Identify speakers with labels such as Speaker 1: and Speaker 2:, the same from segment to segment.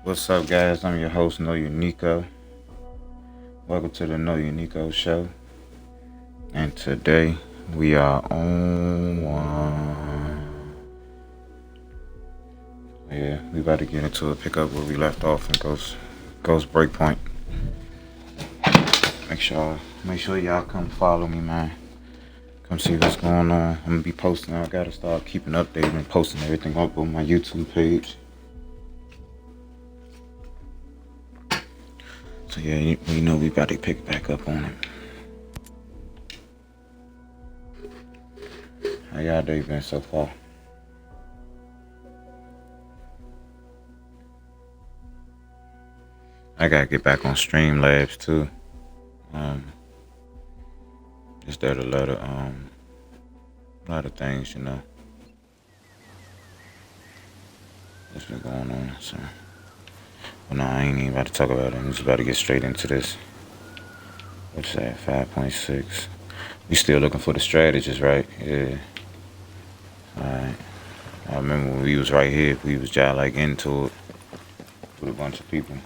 Speaker 1: What's up, guys? I'm your host, Nolyaniko. Welcome to the Nolyaniko Show. And today we are on one. Yeah, we about to get into it, pick up where we left off and goes breakpoint. Make sure y'all come follow me, man. Come see what's going on. I'm gonna be posting. I gotta start keeping updated and posting everything up on my YouTube page. So yeah, you know we about to pick back up on it. How y'all day been so far? I gotta get back on Streamlabs too. Just there to let a lot of things, that's been going on. So, but no, I ain't even about to talk about it. I'm just about to get straight into this. What's that? 5.6. We still looking for the strategist, right? Yeah. Alright. I remember when we was right here, we was just like into it with a bunch of people.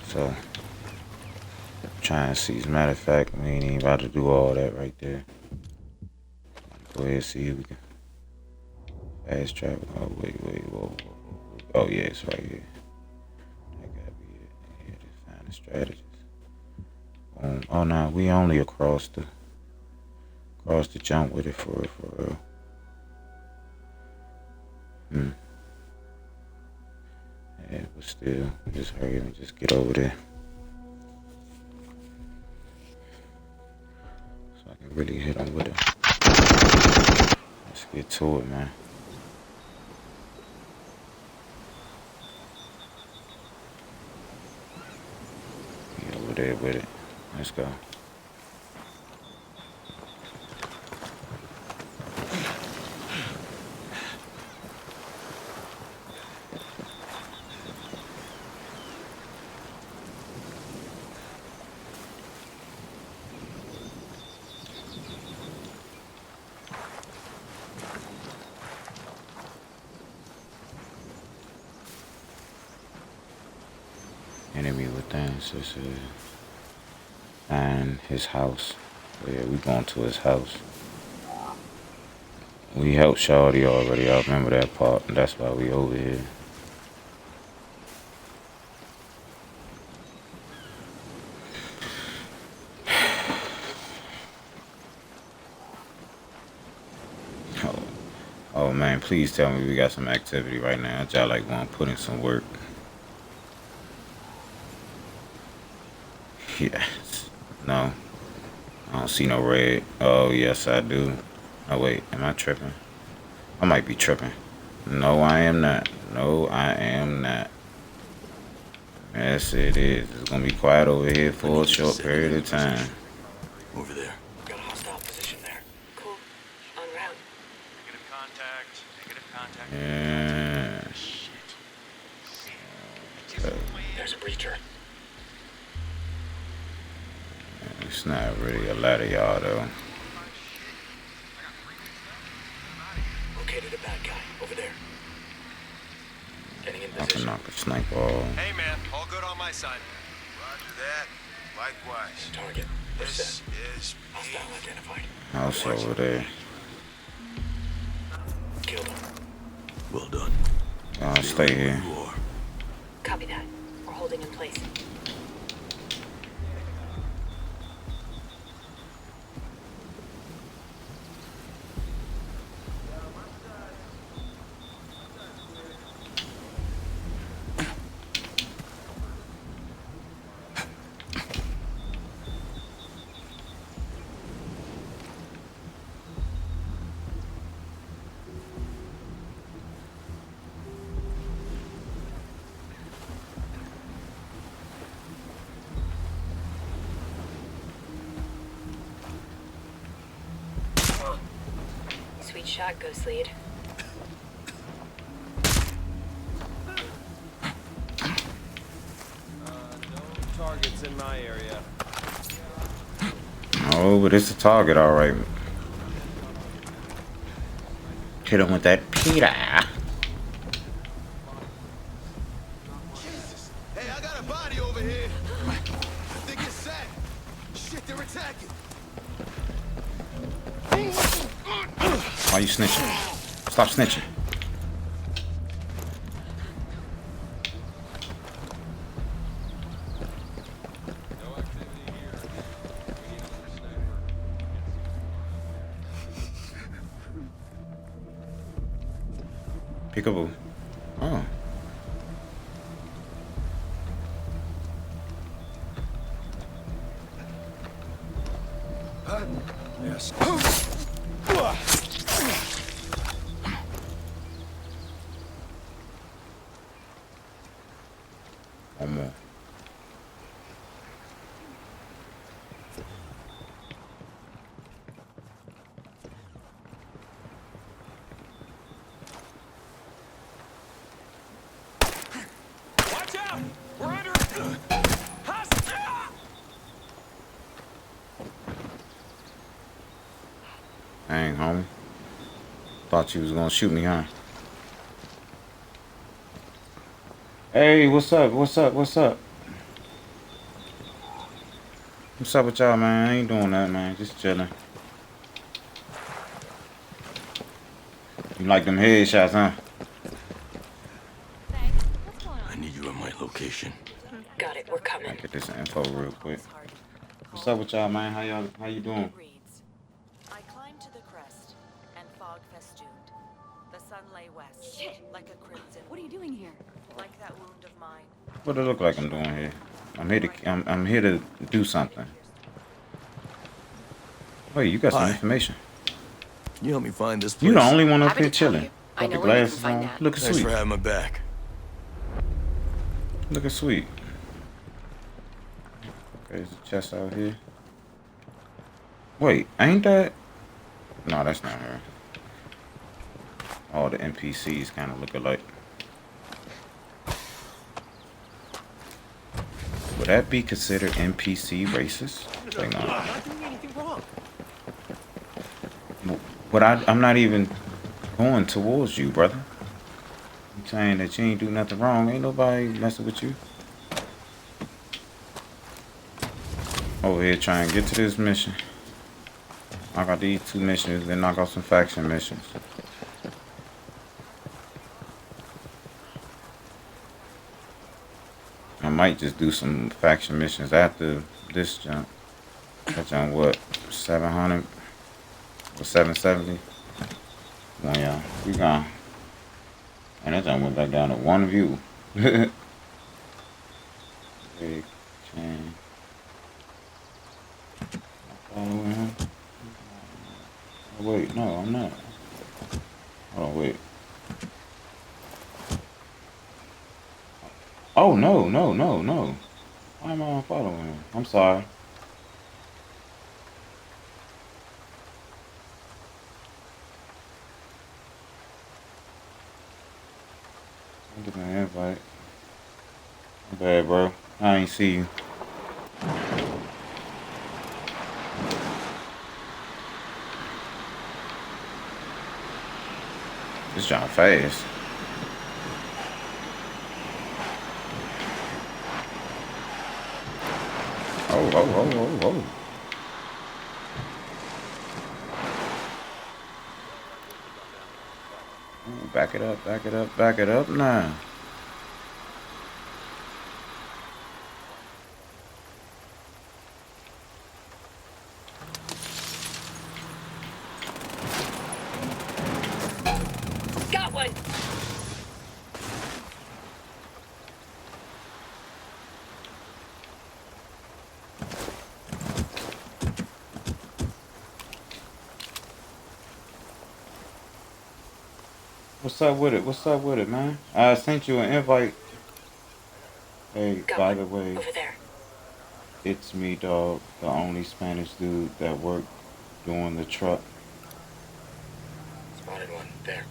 Speaker 1: So, trying to see. As a matter of fact, we ain't even about to do all that right there. Go ahead and see if we can fast travel. Oh, wait, whoa. Oh, yeah, it's right here. That gotta be it. Yeah, just find the strategist. Oh, no, we only across the jump with it for real. Yeah, but still, just hurry and just get over there. So I can really hit them with it. Let's get to it, man. Get over there with it. Let's go. Enemy within, so it says find his house. Yeah, we going to his house. We helped Shawty already. I remember that part, and that's why we over here. Oh man, please tell me we got some activity right now. Y'all like want to put in some work. Yes. No. I don't see no red. Oh, yes, I do. Oh, wait. Am I tripping? I might be tripping. No, I am not. No, I am not. Yes, it is. It's going to be quiet over here for a short period of time.
Speaker 2: Over there. Got a hostile position there.
Speaker 3: Cool. En route.
Speaker 4: Negative contact.
Speaker 1: Yeah.
Speaker 2: There's a breacher.
Speaker 1: It's not really a lot of y'all, though.
Speaker 2: Located a bad guy over there. Getting in
Speaker 1: I can
Speaker 2: position.
Speaker 1: knock a sniper off.
Speaker 4: Hey man, all good on my side.
Speaker 5: Roger that. Likewise.
Speaker 2: Target.
Speaker 5: This
Speaker 2: Percent.
Speaker 5: is
Speaker 2: Hostile identified.
Speaker 1: House over there.
Speaker 2: Killed him.
Speaker 5: well done.
Speaker 1: I'll stay here.
Speaker 5: You are.
Speaker 3: Copy that. We're holding in place. Sweet shot, Ghost Lead.
Speaker 4: No targets in my area.
Speaker 1: Oh, but it's a target, all right. Hit him with that Peter. Why you snitching? Stop snitching.
Speaker 4: No activity here. We need another sniper.
Speaker 1: Peekaboo. Oh.
Speaker 5: Yes.
Speaker 1: One more.
Speaker 4: Watch out! We're under attack! Hostile!
Speaker 1: Dang, homie. Thought you was gonna shoot me, huh? Hey, what's up? What's up? What's up? What's up with y'all, man? I ain't doing that, man. Just chilling. You like them headshots, huh?
Speaker 6: Thanks. What's going
Speaker 5: I
Speaker 6: on?
Speaker 5: need you at my location.
Speaker 3: Got it. We're coming.
Speaker 1: Get this info real quick. What's up with y'all, man? How you doing?
Speaker 7: Reads, I climbed to the crest, and fog festooned. The sun lay west,
Speaker 6: Shit.
Speaker 7: like a crimson.
Speaker 6: What are you doing here?
Speaker 7: Like that wound of mine.
Speaker 1: What it look like I'm doing here? I'm here to do something. Wait, you got some
Speaker 5: Hi.
Speaker 1: information.
Speaker 5: Can you help me find this place?
Speaker 1: You the only one up
Speaker 3: Happy
Speaker 1: here
Speaker 3: to tell
Speaker 1: chilling.
Speaker 3: you. I
Speaker 1: Got
Speaker 3: know
Speaker 1: the
Speaker 3: where you can
Speaker 1: glasses
Speaker 3: find
Speaker 1: on.
Speaker 3: that.
Speaker 1: Looking
Speaker 5: Thanks
Speaker 1: sweet.
Speaker 5: for having my back.
Speaker 1: Looking sweet. Okay, there's a chest out here. Wait, ain't that? No, that's not her. All the NPCs kind of look alike. Would that be considered NPC racist? Like, no.
Speaker 2: I'm not doing anything wrong.
Speaker 1: But I'm not even going towards you, brother. I'm saying that you ain't do nothing wrong. Ain't nobody messing with you. Over here trying to get to this mission. I got these 2 missions, then I got some faction missions. I might just do some faction missions after this jump. That jump what? 700 or 770? Come on, y'all. We gone. And that jump went back down to 1 view. Big chain. Following him. Oh, wait, no, I'm not. Hold on, wait. Oh, no, no, no, no. Why am I following him? I'm sorry. I'm getting an invite. My bad, bro. I ain't see you. This jump fast. Oh. Ooh, back it up now.
Speaker 3: Got one.
Speaker 1: What's up with it? What's up with it, man? I sent you an invite. Hey,
Speaker 3: Got
Speaker 1: by
Speaker 3: one.
Speaker 1: the way,
Speaker 3: Over there.
Speaker 1: it's me, dog, the only Spanish dude that worked doing the truck.
Speaker 2: Spotted one. There.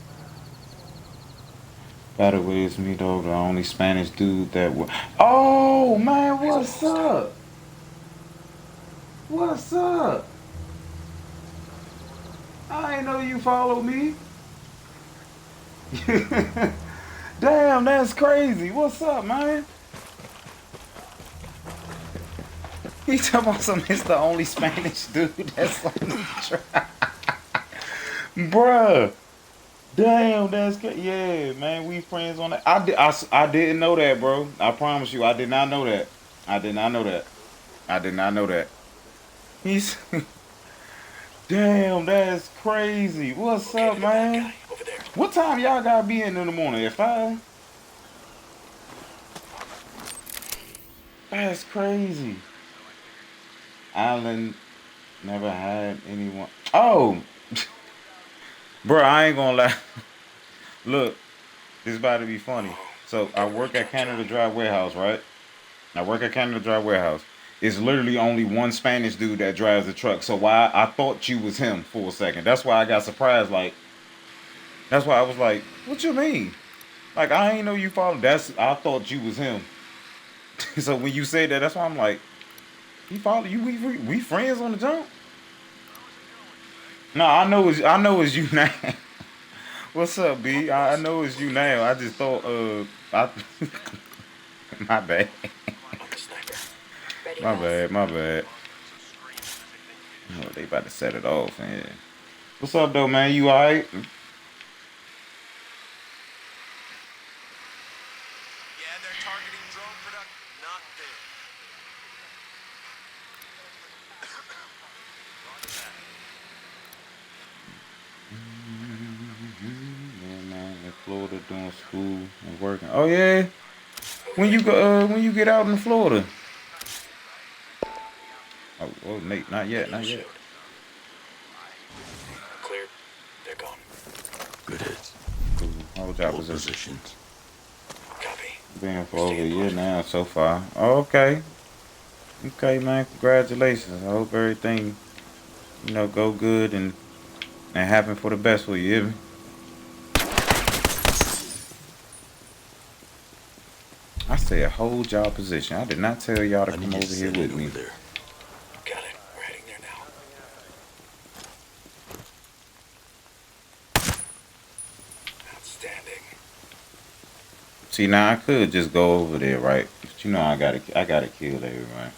Speaker 1: By the way, it's me, dog, the only Spanish dude that worked. Oh, man, what's up? What's up? I ain't know you followed me. Damn, that's crazy. What's up, man? He talking about some, it's the only Spanish dude that's on the track. Bruh. Damn, that's good. Yeah, man, we friends on that. I didn't know that, bro. I promise you, I did not know that. I did not know that. I did not know that. He's damn, that's crazy. What's up,
Speaker 2: Located a bad
Speaker 1: man?
Speaker 2: guy over there.
Speaker 1: What time y'all gotta be in the morning? At 5? That's crazy. Island never had anyone. Oh, bro, I ain't gonna lie. Look, this about to be funny. So I
Speaker 2: Got a
Speaker 1: work at
Speaker 2: recon
Speaker 1: Canada
Speaker 2: job.
Speaker 1: Dry Warehouse, right? I work at Canada Dry Warehouse. It's literally only one Spanish dude that drives the truck. So why I thought you was him for a second. That's why I got surprised. Like, that's why I was like, "What you mean?" Like, I ain't know you followed. I thought you was him. So when you said that, that's why I'm like, he followed you. We friends on the jump. No, I know it's you now. What's up, B? I know it's you now. I just thought I my bad.
Speaker 2: I'm the sniper.
Speaker 3: Ready,
Speaker 1: My
Speaker 3: boss?
Speaker 1: bad, my bad. Oh, they about to set it off, man. What's up, though, man? You alright?
Speaker 6: Yeah, they're targeting drone production. Not there.
Speaker 1: Yeah, man. In Florida, doing school and working. Oh yeah. When you get out in Florida? Oh, Nate, not yet,
Speaker 2: Radio
Speaker 1: not yet.
Speaker 2: showed. Clear. They're gone.
Speaker 5: Good hits.
Speaker 1: Cool. Hold job
Speaker 5: All
Speaker 1: position.
Speaker 5: positions.
Speaker 2: Copy.
Speaker 1: Been for
Speaker 2: We're
Speaker 1: over a
Speaker 2: staying
Speaker 1: year
Speaker 2: put.
Speaker 1: now so far. Oh, okay. Okay, man. Congratulations. I hope everything, go good and happen for the best for you. You hear me? I said hold y'all position. I did not tell y'all to
Speaker 5: I
Speaker 1: come
Speaker 5: need you to
Speaker 1: over here
Speaker 5: set in
Speaker 1: with
Speaker 5: over
Speaker 1: me.
Speaker 5: there.
Speaker 2: Got it. We're heading there now. Outstanding.
Speaker 1: See, now I could just go over there, right? But I gotta kill everyone.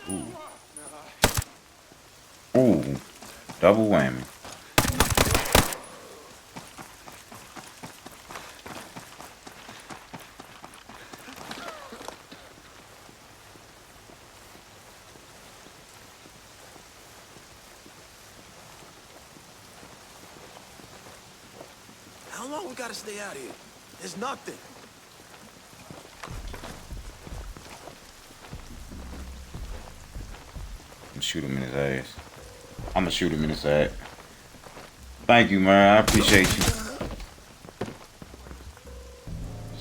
Speaker 1: Ooh, ooh, double whammy.
Speaker 6: How long we gotta stay out here? There's nothing.
Speaker 1: I'm gonna shoot him in his ass. I'm gonna shoot him in his ass. Thank you, man. I appreciate you.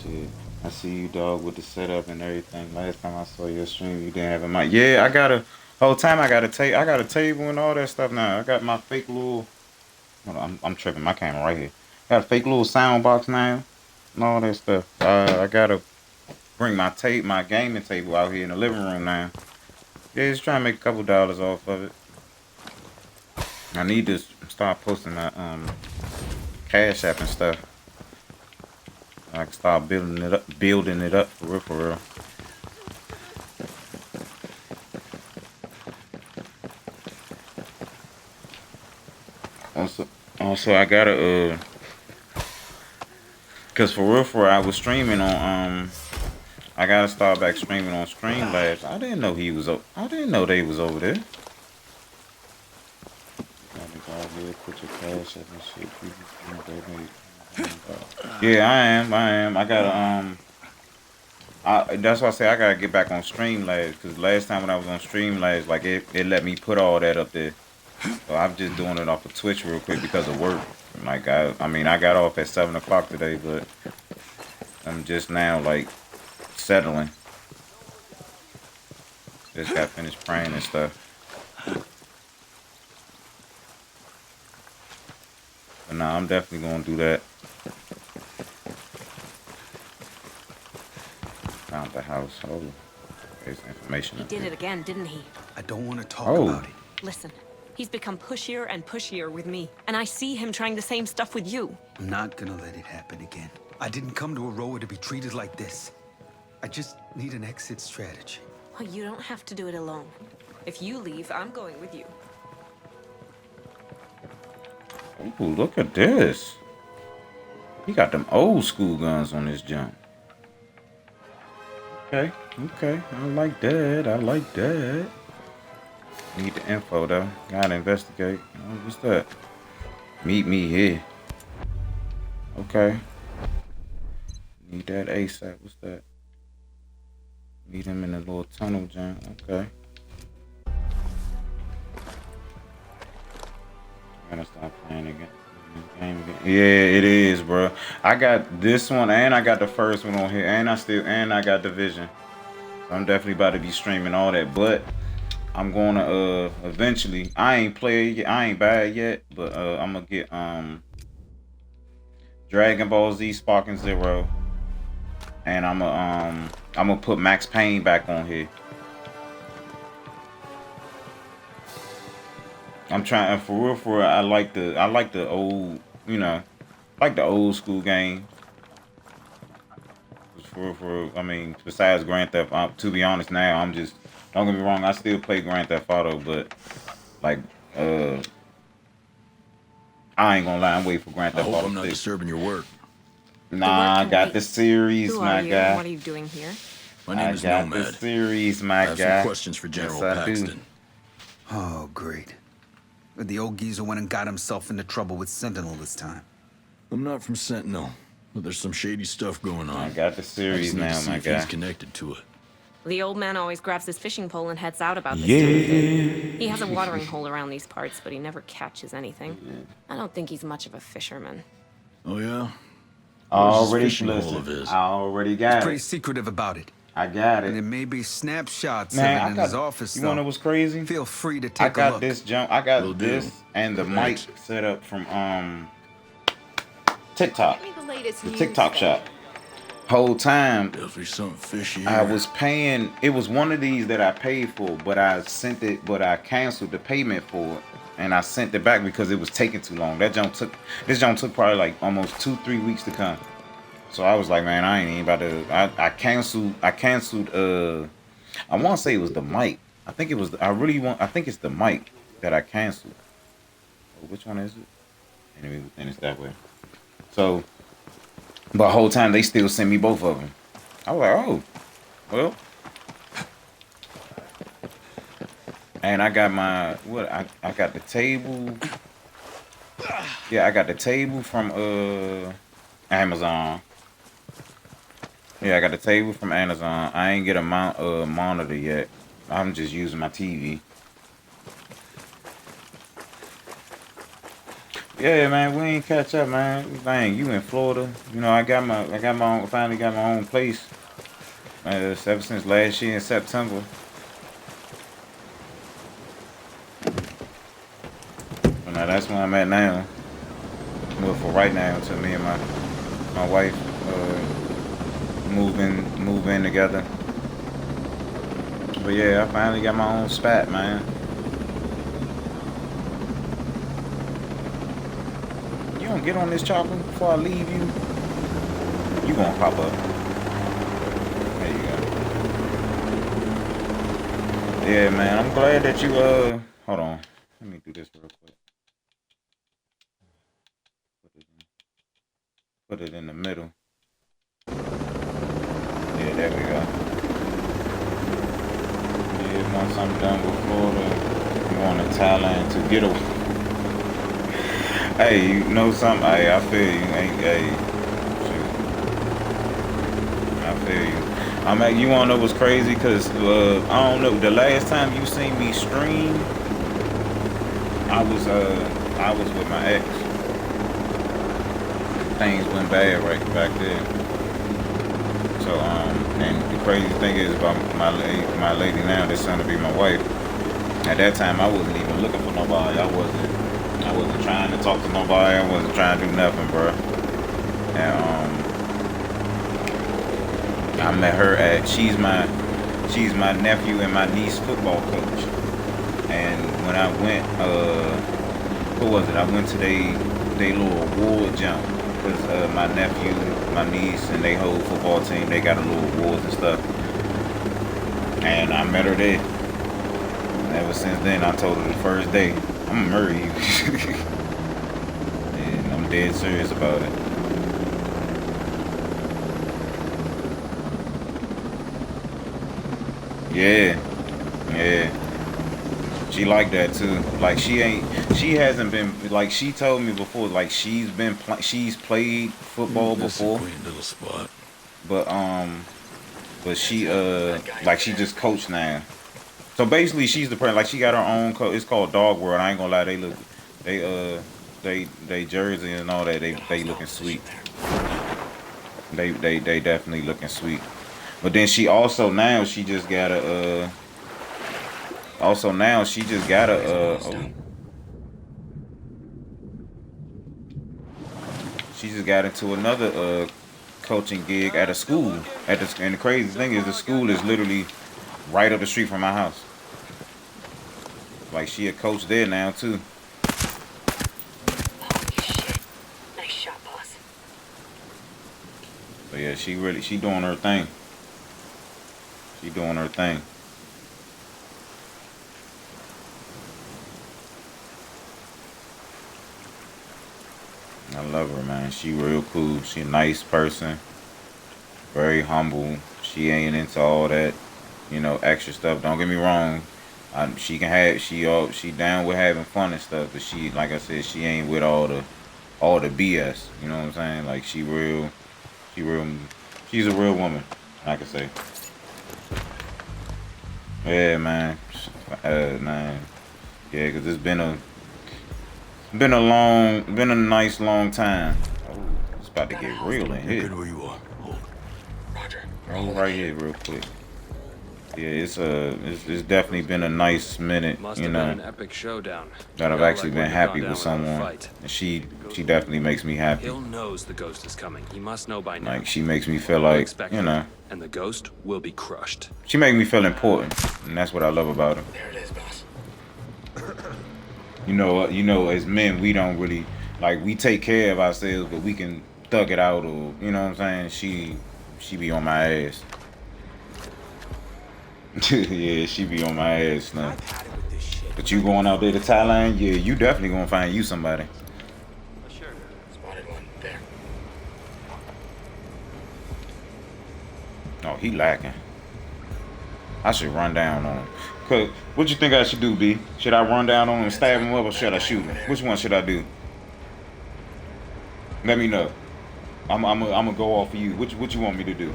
Speaker 1: Shit, I see you, dog, with the setup and everything. Last time I saw your stream, you didn't have a mic. Yeah, whole time I got a table and all that stuff now. I got my fake little. Hold on, I'm tripping. My camera right here. Got a fake little sound box now and all that stuff. I gotta bring my gaming table out here in the living room now. Yeah, just trying to make a couple dollars off of it. I need to start posting my Cash App and stuff. I can start building it up for real, for real. Also, I gotta cause for real, I was streaming on I gotta start back streaming on Streamlabs. I didn't know I didn't know they was over there. Gotta go out here, put your Cash App and shit. Yeah, I am. I gotta that's why I say I gotta get back on Streamlabs because last time when I was on Streamlabs, like it let me put all that up there. So I'm just doing it off of Twitch real quick because of work. Like I got off at 7 o'clock today, but I'm just now like settling. Just got finished praying and stuff. But nah, I'm definitely gonna do that. Found the house. Oh, there's information.
Speaker 7: He
Speaker 1: Up
Speaker 7: did
Speaker 1: here.
Speaker 7: it again, didn't he?
Speaker 8: I don't want to talk
Speaker 1: Oh.
Speaker 8: about it.
Speaker 7: Listen, he's become pushier and pushier with me, and I see him trying the same stuff with you.
Speaker 8: I'm not gonna let it happen again. I didn't come to Aroa to be treated like this. I just need an exit strategy.
Speaker 7: Well, you don't have to do it alone.
Speaker 9: If you leave, I'm going with you.
Speaker 1: Ooh, look at this. He got them old school guns on this jump. Okay, okay. I like that. I like that. Need the info though. Gotta investigate. Oh, what's that? Meet me here. Okay. Need that ASAP. What's that? Meet him in a little tunnel jump. Okay. I gotta stop playing again. Yeah, it is, bro. I got this one and I got the first one on here, and I got Division. So I'm definitely about to be streaming all that, but I'm gonna eventually. I ain't bad yet, but I'm gonna get Dragon Ball Z Sparking Zero, and I'm gonna put Max Payne back on here. I'm trying for real. I like the old, like the old school game. For real. I mean, besides Grand Theft, to be honest, now I'm just, don't get me wrong, I still play Grand Theft Auto, but like, I ain't gonna lie, I'm waiting for Grand
Speaker 5: I
Speaker 1: Theft
Speaker 5: hope
Speaker 1: Auto
Speaker 5: I'm not
Speaker 1: 6.
Speaker 5: disturbing your work.
Speaker 1: Nah, I got
Speaker 9: wait.
Speaker 1: the series,
Speaker 9: Who
Speaker 1: my
Speaker 9: are you?
Speaker 1: guy.
Speaker 9: And what are you doing here?
Speaker 5: My name is
Speaker 1: I got
Speaker 5: Nomad.
Speaker 1: the series,
Speaker 5: I
Speaker 1: my
Speaker 5: have
Speaker 1: guy.
Speaker 5: some questions for General
Speaker 1: Yes, I do.
Speaker 5: Paxton.
Speaker 8: Oh, great. But the old geezer went and got himself into trouble with Sentinel this time.
Speaker 5: I'm not from Sentinel, but there's some shady stuff going on.
Speaker 1: I got the
Speaker 5: I
Speaker 1: series
Speaker 5: just need to
Speaker 1: now,
Speaker 5: see
Speaker 1: my
Speaker 5: if
Speaker 1: guy.
Speaker 5: he's connected to it.
Speaker 9: The old man always grabs his fishing pole and heads out about this time of day. He has a watering hole around these parts, but he never catches anything. I don't think he's much of a fisherman.
Speaker 5: Oh yeah?
Speaker 1: Already
Speaker 5: fishing hole of
Speaker 1: listen.
Speaker 5: his?
Speaker 1: I already got
Speaker 8: Pretty
Speaker 1: it.
Speaker 8: secretive about it.
Speaker 1: I got
Speaker 8: And there
Speaker 1: it.
Speaker 8: may be snapshots
Speaker 1: Man,
Speaker 8: of
Speaker 1: I
Speaker 8: it in
Speaker 1: got.
Speaker 8: his office,
Speaker 1: You wanna know
Speaker 8: though.
Speaker 1: what's crazy?
Speaker 8: Feel free to
Speaker 1: I
Speaker 8: take a
Speaker 1: got
Speaker 8: look.
Speaker 1: this jump. I got
Speaker 5: Will
Speaker 1: this
Speaker 5: do.
Speaker 1: and the
Speaker 5: Thanks.
Speaker 1: mic set up from TikTok.
Speaker 3: Give me the latest
Speaker 1: The
Speaker 3: news,
Speaker 1: TikTok
Speaker 3: then.
Speaker 1: shop. Whole time
Speaker 5: Definitely something fishy
Speaker 1: I
Speaker 5: here.
Speaker 1: was paying. It was one of these that I paid for, but I canceled the payment for it, and I sent it back because it was taking too long. This jump took probably like almost 2-3 weeks to come. So I was like, man, I ain't even about to. I canceled. I want to say it was the mic. I think it was. I think it's the mic that I canceled. Oh, which one is it? Anyway, then it's that way. So, but the whole time they still send me both of them. I was like, oh, well. And I got my I got the table. Yeah, I got the table from Amazon. Yeah, I got the table from Amazon. I ain't get a monitor yet. I'm just using my TV. Yeah, man, we ain't catch up, man. Dang, you in Florida? You know, I finally got my own place. Ever since last year in September. But now that's where I'm at now. Well, for right now, until me and my wife move in together. But yeah, I finally got my own spot, man. You don't get on this chopper before I leave you. You gonna pop up. There you go. Yeah, man, I'm glad that you hold on. Let me do this real quick. Put it in the middle. Yeah, there we go. Yeah, once I'm done with Florida, I'm going to Thailand to get away. Hey, you know something? Hey, I feel you. Hey, shoot. I feel you. You wanna know what's crazy? Cause I don't know. The last time you seen me stream, I was with my ex. Things went bad right back there. So and the crazy thing is about my lady now that's gonna be my wife. At that time, I wasn't even looking for nobody. I wasn't trying to talk to nobody. I wasn't trying to do nothing, bro. And I met her at she's my nephew and my niece football coach. And when I went, who was it? I went to they little award jump because my nephew, my niece, and they whole football team, they got a little awards and stuff. And I met her there. ever since then, I told her the first day, I'm gonna murder you. And I'm dead serious about it. Yeah, yeah. She like that too. Like she hasn't been, like she told me before, like she's played football before.
Speaker 5: Quaint little spot.
Speaker 1: But she like she just coached now. So basically she's the person, like she got her own it's called Dog World. I ain't gonna lie, they jersey and all that, they looking sweet. They definitely looking sweet. But then she also now she just got a she just got into another coaching gig at a school. And the crazy thing is the school is literally right up the street from my house. Like she a coach there now too.
Speaker 3: Holy shit. Nice shot, boss.
Speaker 1: So yeah, she doing her thing. She doing her thing. I love her, man. She real cool. She a nice person. Very humble. She ain't into all that, extra stuff. Don't get me wrong. She down with having fun and stuff, but she, like I said, she ain't with all the BS. You know what I'm saying? Like she's a real woman, I can say. Yeah, man. Man. Yeah, cause it's been a nice long time. Oh, it's about to get real in here.
Speaker 5: Good where you are. Hold.
Speaker 2: Roger.
Speaker 1: Hold right here, real quick. Yeah, it's definitely been a nice minute,
Speaker 4: Must have been an epic showdown.
Speaker 1: that I've actually been happy with someone. And she definitely makes me happy.
Speaker 4: Hill knows the ghost is coming. He must know by now.
Speaker 1: Like she makes me feel like,
Speaker 4: And the ghost will be crushed.
Speaker 1: she makes me feel important, and that's what I love about her.
Speaker 2: There it is, boss.
Speaker 1: As men, we don't really, like, we take care of ourselves, but we can thug it out, or, you know what I'm saying? She be on my ass. Yeah, she be on my ass now. But you going out there to Thailand, yeah, you definitely gonna find you somebody.
Speaker 2: Spotted one. There.
Speaker 1: Oh, he lacking. I should run down on him. Cause what you think I should do, B? Should I run down on him and stab him up, or should I shoot him? Which one should I do? Let me know. I'm gonna go off of you. What you want me to do?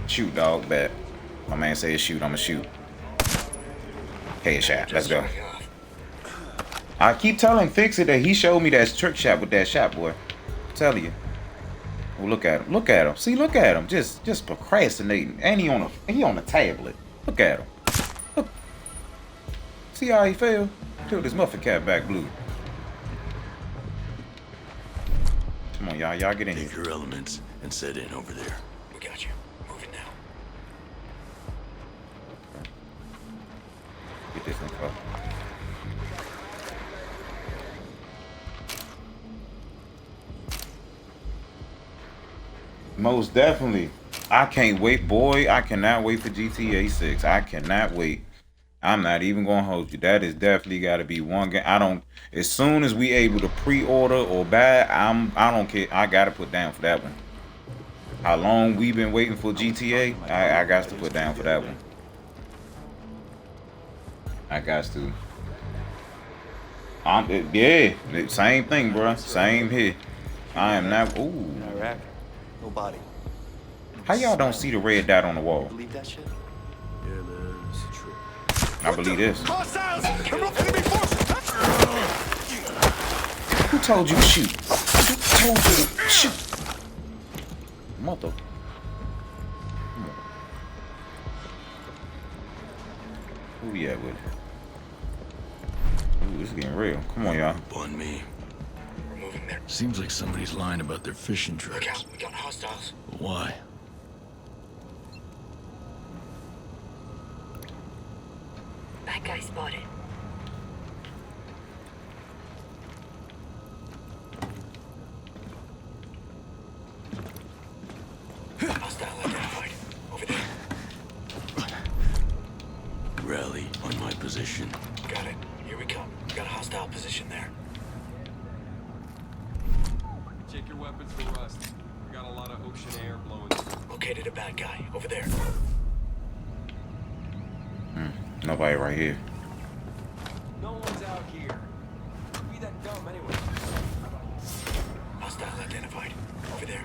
Speaker 1: Shoot, dog. Bet. My man said shoot. I'ma shoot. Headshot. Let's go. I keep telling Fix It that he showed me that trick shot with that shot, boy. I'm telling you. Oh, look at him. Look at him. See, look at him. Just procrastinating. And he on a tablet. Look at him. Look. See how he fell? Tilt his muffin cap back blue. Come on, y'all get in
Speaker 5: Take
Speaker 1: here.
Speaker 5: your elements and set in over there.
Speaker 2: We got you. Moving now.
Speaker 1: Get this info. Most definitely. I can't wait, boy. I cannot wait for GTA 6. I cannot wait. I'm not even gonna hold you. That is definitely gotta be one game. As soon as we able to pre-order or buy, I don't care. I gotta put down for that one. How long we been waiting for GTA? I got to put down for that one. I got to. Yeah, same thing, bro. Same here. I am not. Ooh.
Speaker 10: Iraq, no body.
Speaker 1: How y'all don't see the red dot on the wall?
Speaker 10: Believe that shit?
Speaker 5: Yeah, man, it's true.
Speaker 1: I believe this.
Speaker 6: Hostiles! Enemy forces!
Speaker 1: Who told you to shoot? Who told you to shoot? Mother. Who we at with it? Ooh, this is getting real. Come on, y'all.
Speaker 5: On me.
Speaker 2: We're moving there.
Speaker 5: Seems like somebody's lying about their fishing
Speaker 2: Look
Speaker 5: trips.
Speaker 2: out. We got hostiles.
Speaker 5: But why?
Speaker 3: Bad guy spotted.
Speaker 2: Hostile identified. Over there.
Speaker 5: Rally on my position.
Speaker 2: Got it. Here we come. Got a hostile position there.
Speaker 4: Check your weapons for rust. We got a lot of ocean air blowing through.
Speaker 2: Located a bad guy. Over there.
Speaker 1: Nobody right here.
Speaker 4: No one's out here. Be that dumb anyway.
Speaker 2: Hostile identified. Over there.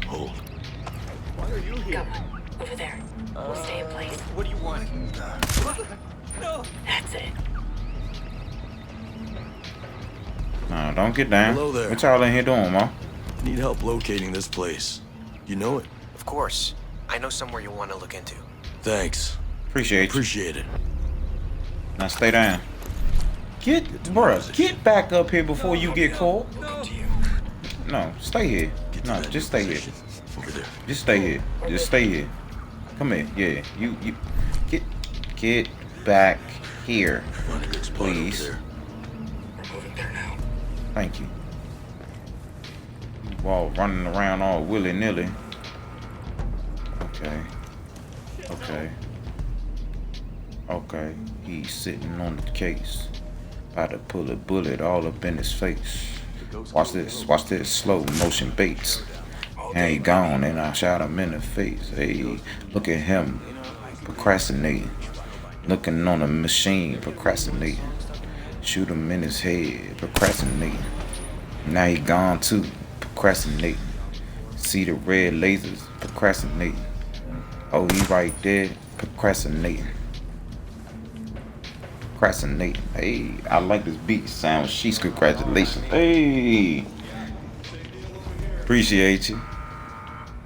Speaker 5: Hold.
Speaker 4: Why are you here?
Speaker 3: Come on. Over there. We'll stay in place.
Speaker 4: What do you want? No.
Speaker 3: That's it.
Speaker 1: Nah, don't get down.
Speaker 5: Hello there.
Speaker 1: What y'all in here doing, Ma?
Speaker 5: Need help locating this place. You know it?
Speaker 10: Of course. I know somewhere you'll want to look into.
Speaker 5: Thanks.
Speaker 1: Appreciate you.
Speaker 5: Appreciate it.
Speaker 1: Now stay down. Get back up here before you get caught.
Speaker 2: Welcome to you.
Speaker 1: No, stay here.
Speaker 5: Get to
Speaker 1: No,
Speaker 5: that
Speaker 1: just stay here.
Speaker 5: position. Over there.
Speaker 1: Just stay here. Just stay here. Come here. Yeah, you get back here,
Speaker 5: Find a good spot over
Speaker 1: please.
Speaker 5: there.
Speaker 2: We're moving there now.
Speaker 1: Thank you. You all running around all willy-nilly. Okay. Okay. Okay. He's sitting on the case. About to pull a bullet all up in his face. Watch this. Watch this. Slow motion baits. And he gone, and I shot him in the face. Hey, look at him procrastinating. Looking on a machine, procrastinating. Shoot him in his head, procrastinating. Now he gone too, procrastinating. See the red lasers, procrastinating. Oh, he right there, procrastinating. Procrastinating. Hey, I like this beat sound. She's congratulations. Hey, appreciate you.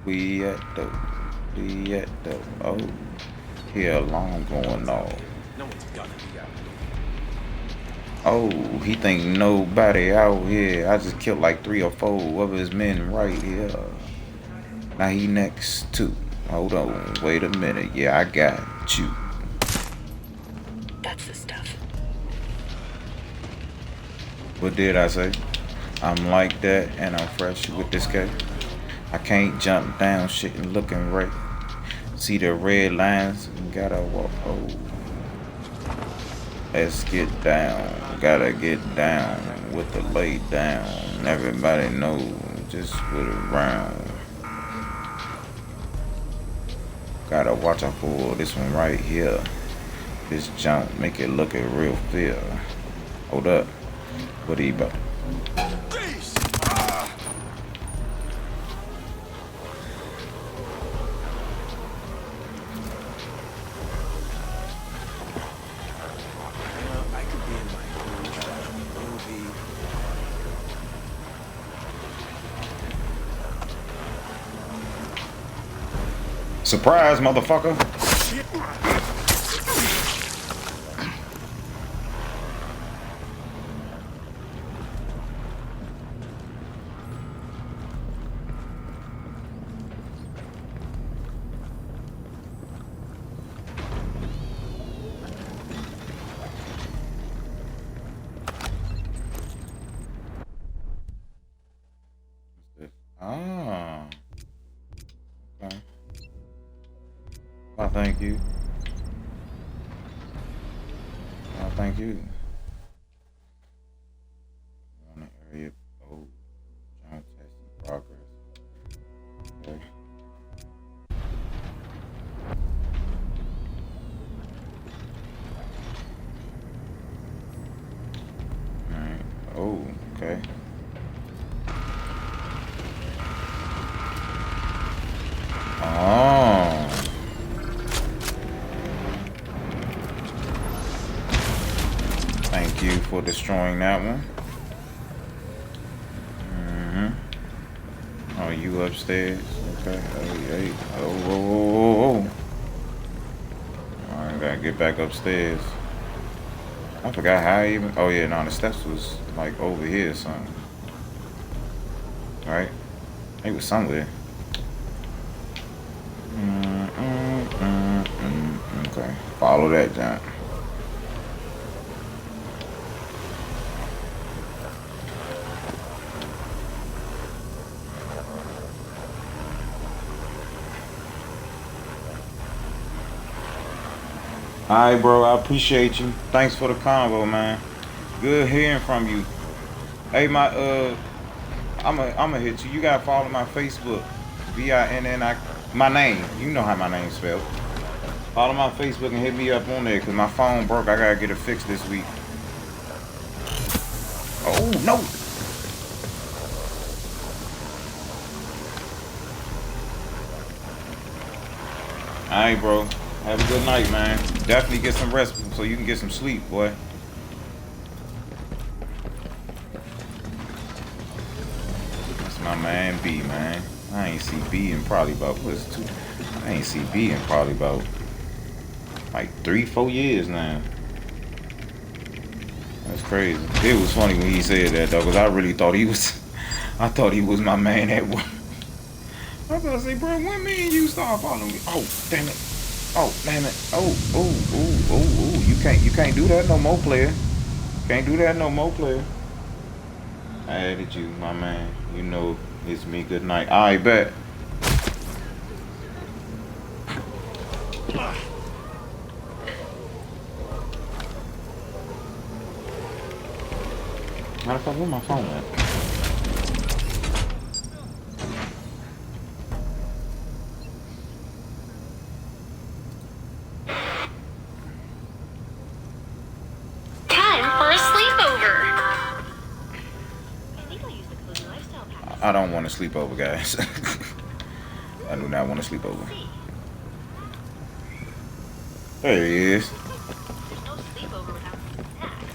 Speaker 1: We at the, oh, here alarm going off. Oh, he think nobody out here. I just killed like 3 or 4 of his men right here. Now he next too. Hold on, wait a minute. Yeah, I got you.
Speaker 3: That's the stuff.
Speaker 1: What did I say? I'm like that and I'm fresh with this case. I can't jump down shit and looking right. See the red lines and gotta walk. Oh, let's get down. Gotta get down with the lay down. Everybody know just put it around. Gotta watch out for this one right here. This jump make it look a real fair. Hold up. What are you about? Surprise, motherfucker. Ah. Okay. Well, thank you. Well, thank you. One area. Oh, John test in progress. Okay. Alright. Oh, okay. Oh. Thank you for destroying that one. Oh, you upstairs? Okay. Hey. Oh. Alright, gotta get back upstairs. I forgot how I even. Oh, yeah, no, the steps was like over here or something. Right? It was somewhere. Okay, follow that, John. Alright, bro. I appreciate you. Thanks for the convo, man. Good hearing from you. Hey, I'ma hit you. You gotta follow my Facebook. VINNI. My name. You know how my name's spelled. Follow my Facebook and hit me up on there, cause my phone broke. I gotta get it fixed this week. Oh no! Alright, bro. Have a good night, man. Definitely get some rest so you can get some sleep, boy. That's my man B, man. I ain't see B in probably about I ain't see B in probably about like 3-4 years now. That's crazy. It was funny when he said that though, cause I really thought he was. I thought he was my man at work. I was gonna say, bro, when me and you start following me? Oh, damn it! Oh, damn it! Oh! You can't do that no more, player. Can't do that no more, player. I added you, my man. You know it's me. Good night. I bet. Matter of fact, where's my phone at?
Speaker 3: Time for a sleepover. I think I'll use the cozy lifestyle pack.
Speaker 1: I don't want to sleep over, guys. I do not want to sleep over. There he is.
Speaker 3: There's no sleepover without some snacks.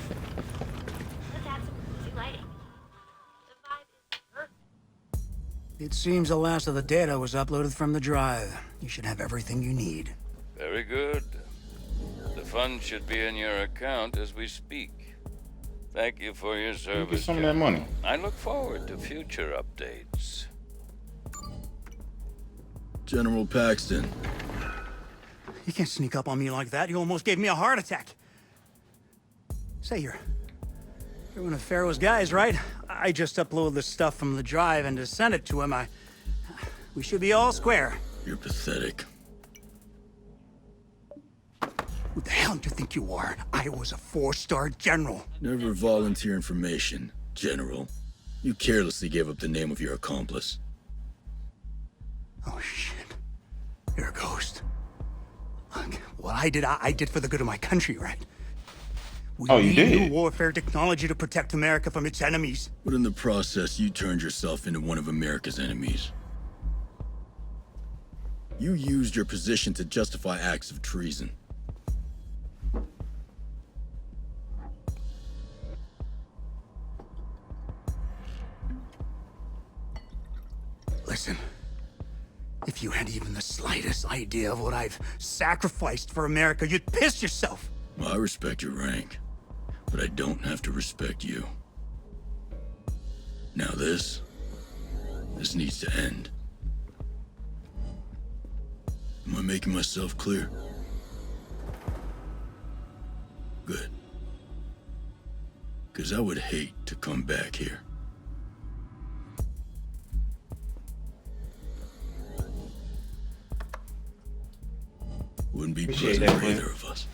Speaker 3: Let's add some cozy lighting. The vibe is perfect.
Speaker 11: It seems the last of the data was uploaded from the drive. You should have everything you need.
Speaker 12: Very good. The funds should be in your account as we speak. Thank you for your service.
Speaker 1: Get some of that money.
Speaker 12: I look forward to future updates.
Speaker 5: General Paxton.
Speaker 11: You can't sneak up on me like that. You almost gave me a heart attack. Say, you're one of Pharaoh's guys, right? I just uploaded the stuff from the drive and to send it to him. We should be all square.
Speaker 5: You're pathetic.
Speaker 11: Who the hell do you think you are? I was a 4-star general.
Speaker 5: Never volunteer information, General. You carelessly gave up the name of your accomplice.
Speaker 11: Oh, shit. You're a ghost. Look, what I did for the good of my country, right? We
Speaker 1: you
Speaker 11: need
Speaker 1: did?
Speaker 11: new warfare technology to protect America from its enemies.
Speaker 5: But in the process, you turned yourself into one of America's enemies. You used your position to justify acts of treason.
Speaker 11: Listen, if you had even the slightest idea of what I've sacrificed for America, you'd piss yourself.
Speaker 5: Well, I respect your rank, but I don't have to respect you. Now this needs to end. Am I making myself clear? Good. Because I would hate to come back here. Wouldn't be
Speaker 1: Appreciate
Speaker 5: pleasant
Speaker 1: that,
Speaker 5: for
Speaker 1: man.
Speaker 5: either of us.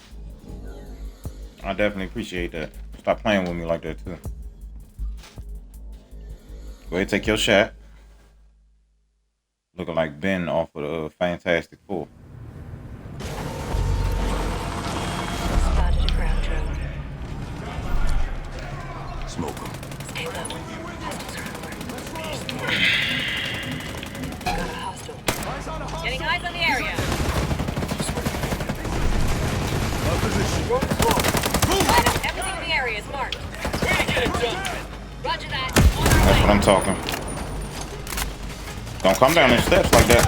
Speaker 1: I definitely appreciate that. Stop playing with me like that too. Go ahead, take your shot. Looking like Ben off of the Fantastic Four.
Speaker 3: Spotted a ground drone.
Speaker 5: Smoke him.
Speaker 3: Stay low. Got a hostile. Getting eyes on the area. Everything in the area is marked. Roger that.
Speaker 1: That's what I'm talking. Don't come down the steps like that.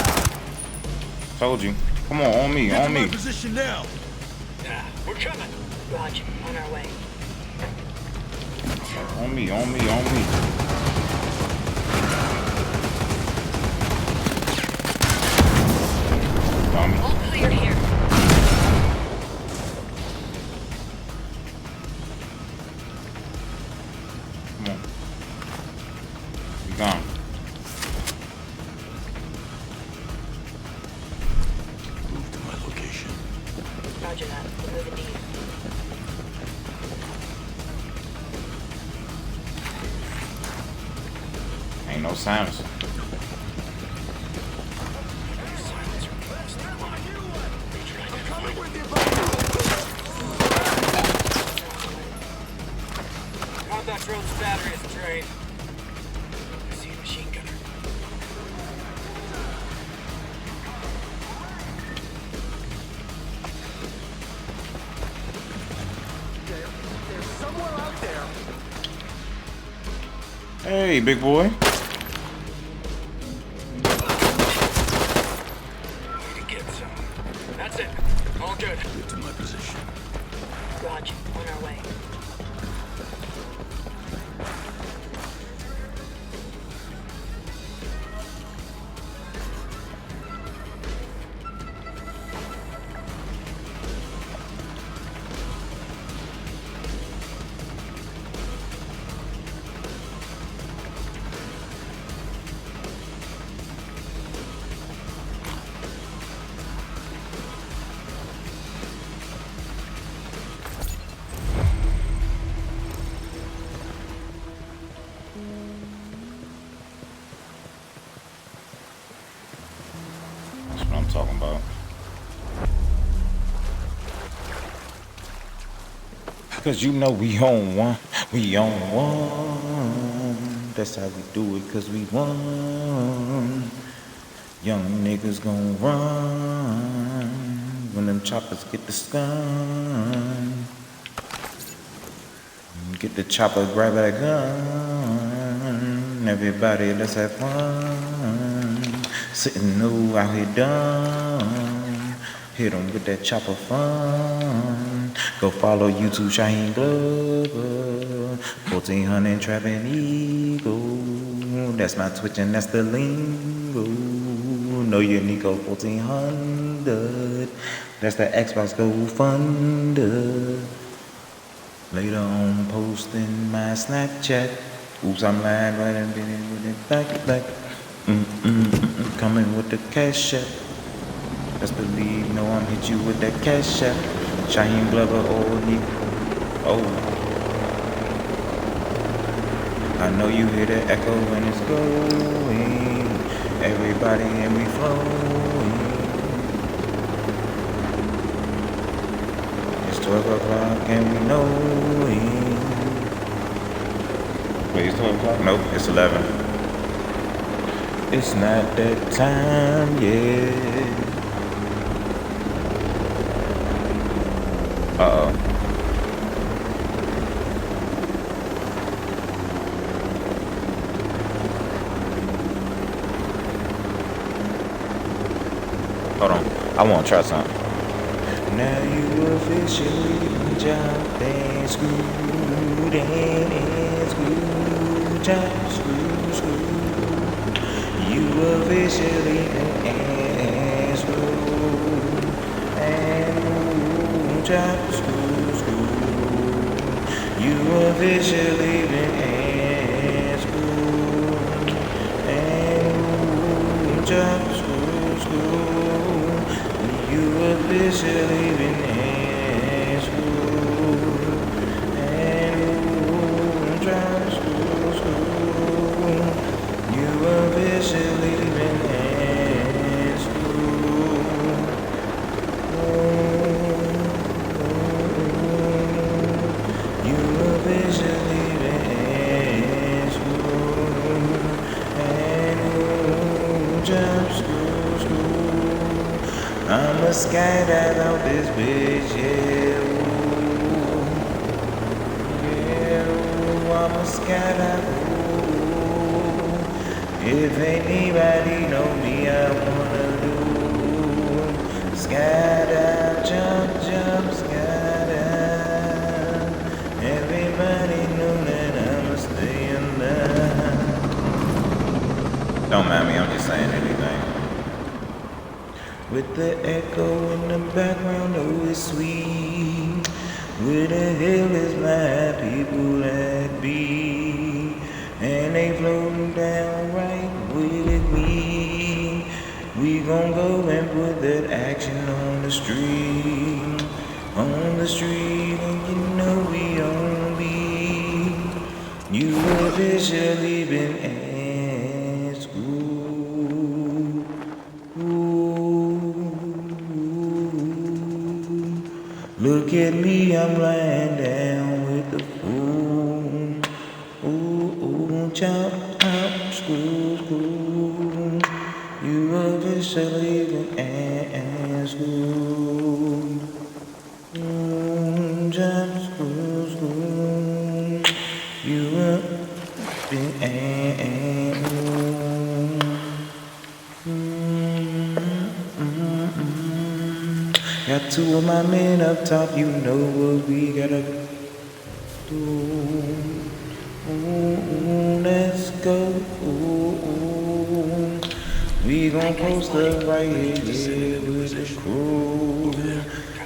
Speaker 1: Told you. Come on me, on me.
Speaker 5: Position now.
Speaker 2: Yeah, we're coming.
Speaker 3: Roger. On our way.
Speaker 1: On me. Dummy.
Speaker 3: All clear here.
Speaker 1: Come on. Be gone.
Speaker 5: Move to my location.
Speaker 3: Roger that. We're moving.
Speaker 1: silence.
Speaker 2: Combat drone's battery is drained. I see a machine gunner.
Speaker 6: There's somewhere out there.
Speaker 1: Hey, big boy.
Speaker 2: Way to get some. That's it. All good.
Speaker 5: Get to my position.
Speaker 3: Roger, on our way.
Speaker 1: That's what I'm talking about. Cause you know we on one. We on one. That's how we do it, cause we won. Young niggas gon' run when them choppers get the stun. Get the chopper, grab that gun. Everybody, let's have fun. Sitting low out here done. Hit 'em with that chopper fun. Go follow YouTube Shaheen Glover. 1400 trapping Eagle. That's my Twitch and that's the lingo. Nolyaniko 1400. That's the Xbox Go Funder. Later on, posting my Snapchat. Oops, I'm lying right and with it back. Coming with the cash app. Best believe, no, I'm hit you with that cash app. Shaheen Glover, oh, Nico. Oh. I know you hear the echo when it's going. Everybody and we flowing. It's 12 o'clock and we know it. Wait, it's 12 o'clock? Nope, it's 11. It's not that time yet. Uh-oh. Hold on, I want to try something. Now you officially jumped and screwed and screwed, jump, screw. You officially and screwed and jump, screw. You officially been and screwed and jump, screw. You officially been screwed and trying to screw. You officially been screwed. You officially been screwed and jump, screw. I'ma skydive out this bitch, yeah, ooh. Yeah, ooh, I'ma skydive, ooh. If anybody know me, I wanna do skydive, jump, skydive. Everybody know that I'ma stay alive. Don't mind me, I'm just saying anything. With the echo in the background, oh it's sweet. Where the hell is my people at be? And they floating down right with me. We gon' go and put that action on the street. On the street, and you know we on beat. You officially been jump out, school. You officially in school. Jump, school. You up in Got two of my men up top, you know what we gotta do. Ooh, let's go. Ooh, we gon' post up right here with the crew.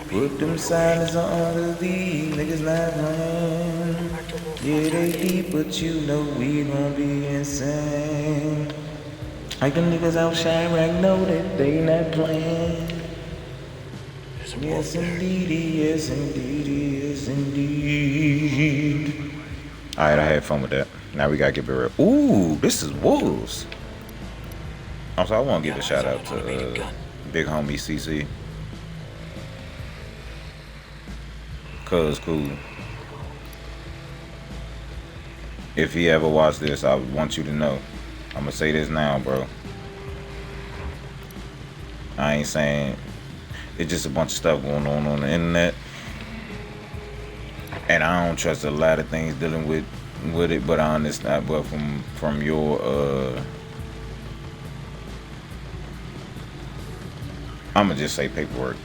Speaker 1: Put them silence on the lead, niggas not playing. Yeah, they deep, but you know we gon' be insane. Like them niggas out Chirac know that they not playing. Yes indeed, yes indeed, yes indeed. Alright, I had fun with that. Now we gotta get real. Ooh, this is Wolves. Also, I wanna give a shout out to big homie CC. Cuz cool. If he ever watched this, I would want you to know. I'ma say this now, bro. I ain't saying it's just a bunch of stuff going on the internet, and I don't trust a lot of things dealing with it. But I understand. But from your I'ma just say paperwork.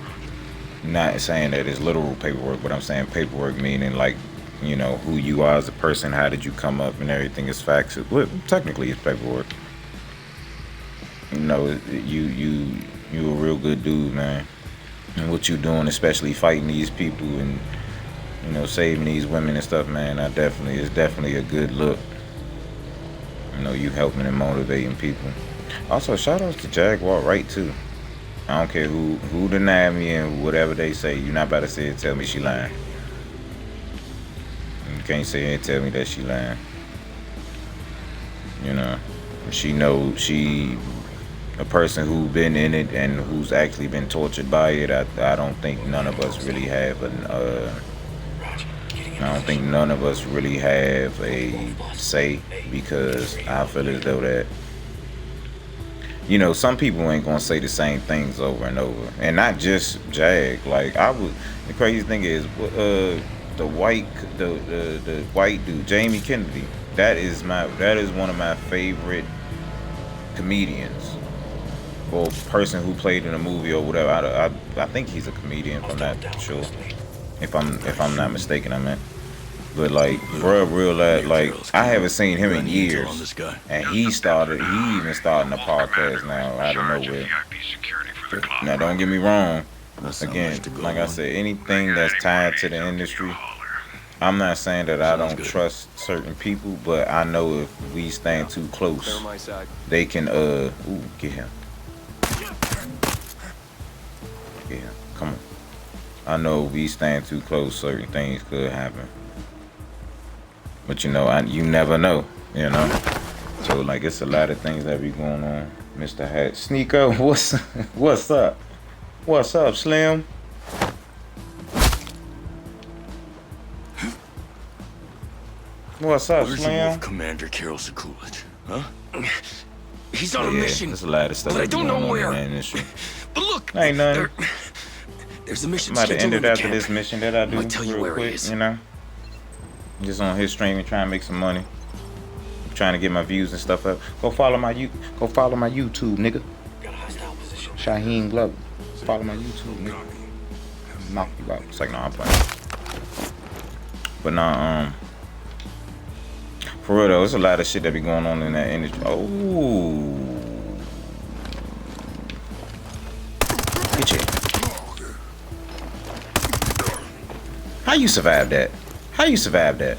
Speaker 1: Not saying that it's literal paperwork, but I'm saying paperwork meaning like, you know, who you are as a person, how did you come up, and everything is facts. Well, technically, it's paperwork. You know, you a real good dude, man. And what you doing, especially fighting these people and, you know, saving these women and stuff, man, it's definitely a good look. You know, you helping and motivating people. Also, shout outs to Jaguar Wright too. I don't care who deny me and whatever they say. You're not about to say it, tell me she lying. You can't say it and tell me that she lying. You know, she knows she a person who's been in it and who's actually been tortured by it. I don't think none of us really have I don't think none of us really have a say, because I feel as though that, you know, some people ain't gonna say the same things over and over, and not just Jag. Like the crazy thing is, the white dude, Jamie Kennedy. That is one of my favorite comedians, or person who played in a movie or whatever. I think he's a comedian, if I'm not sure. If I'm not mistaken, I meant. But like, bruh, real like, I haven't seen him in years, and he even starting a podcast now out of nowhere. Now, don't get me wrong. Again, like I said, anything that's tied to the industry, I'm not saying that I don't trust certain people, but I know if we stand too close, they can get him. Yeah, come on. I know if we stand too close, certain things could happen. But you know, you never know, you know. So like, it's a lot of things that be going on. Mr. Hat, Sneako, what's up? What's up, Slim? What's up,
Speaker 5: Where's
Speaker 1: Slim?
Speaker 5: Commander Carol Sekulich, huh?
Speaker 10: He's on a mission.
Speaker 1: There's a lot of stuff
Speaker 10: but I don't know where.
Speaker 1: But look, ain't nothing.
Speaker 10: There's a mission.
Speaker 1: I'm about to end it after this mission that I do real quick, you know. Just on his stream and trying to make some money. I'm trying to get my views and stuff up. Go follow my YouTube, nigga. Shaheen Glover. Follow my YouTube, nigga. Knock you out. It's like, no, I'm playing. But nah, for real though, there's a lot of shit that be going on in that industry. Oh, get you. How you survive that? How you survive that?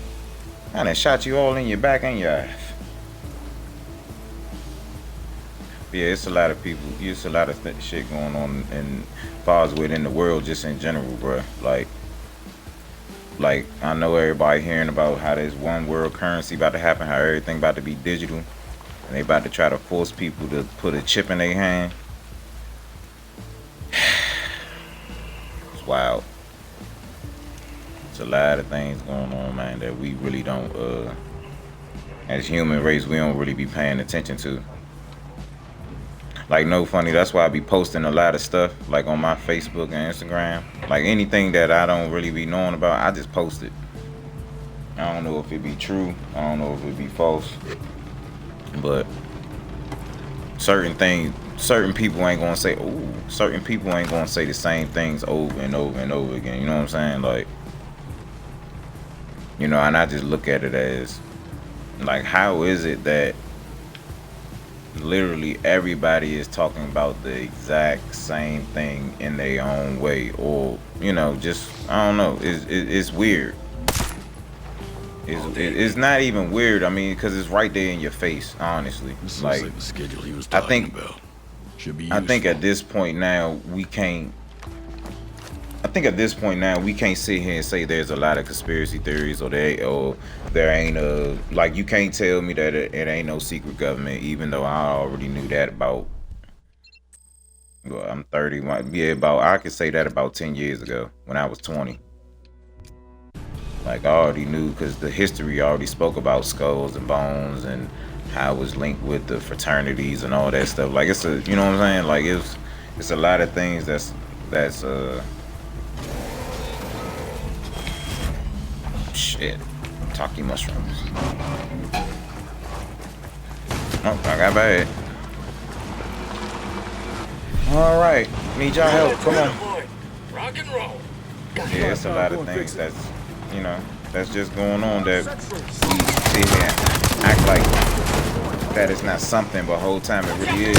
Speaker 1: I done shot you all in your back and your ass. Yeah, it's a lot of people. It's a lot of shit going on in far as within the world, just in general, bro. Like I know everybody hearing about how this one world currency about to happen, how everything about to be digital, and they about to try to force people to put a chip in their hand. It's wild. It's a lot of things going on, man, that we really don't as human race, we don't really be paying attention to. Like, no funny, that's why I be posting a lot of stuff, like on my Facebook and Instagram. Like, anything that I don't really be knowing about, I just post it. I don't know if it be true, I don't know if it be false, but certain things, certain people ain't gonna say, ooh, certain people ain't gonna say the same things over and over and over again, you know what I'm saying? Like, you know, and I just look at it as, like, how is it that literally everybody is talking about the exact same thing in their own way, or, you know, just, I don't know, it's weird. It's not even weird, I mean, because it's right there in your face, honestly.
Speaker 5: This
Speaker 1: like
Speaker 5: the schedule he was talking about. Should be
Speaker 1: I think at this point now we can't sit here and say there's a lot of conspiracy theories, or there ain't a, like, you can't tell me that it ain't no secret government, even though I already knew that about, well, I'm 31. Yeah, I could say that about 10 years ago when I was 20. Like, I already knew, because the history already spoke about skulls and bones and how it was linked with the fraternities and all that stuff. Like, it's a, you know what I'm saying? Like, it's a lot of things that's shit. Taki mushrooms. Oh, I got bad. All right, need y'all help. Come on.
Speaker 6: Rock and roll.
Speaker 1: Yeah, it's a lot of things that's, you know, that's just going on that we sit here and act like that is not something, but the whole time it really is.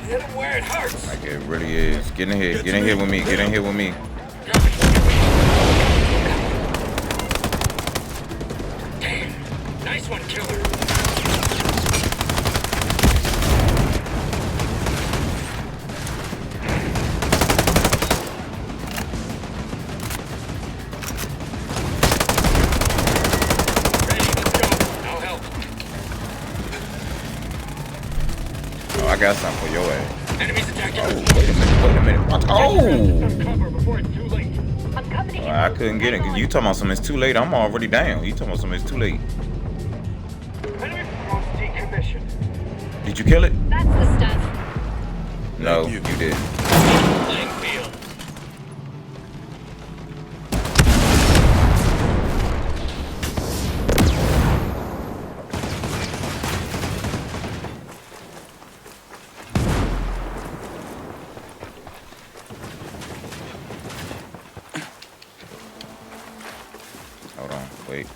Speaker 6: Hit him where it hurts.
Speaker 1: Like, it really is. Get in here. Get in here with me. Get in here with me.
Speaker 6: Damn. Nice one, killer.
Speaker 1: I got something for your ass.
Speaker 6: Enemies attacking.
Speaker 1: Oh, wait a minute. What? Oh!
Speaker 6: Cover before it's too late.
Speaker 1: I couldn't get it, because you talking about something, it's too late. I'm already down. You talking about something, it's too late.
Speaker 6: Enemy force decommissioned.
Speaker 1: Did you kill it?
Speaker 3: That's the stuff.
Speaker 1: No, you didn't.
Speaker 6: Playing field.
Speaker 1: Hold on. Wait.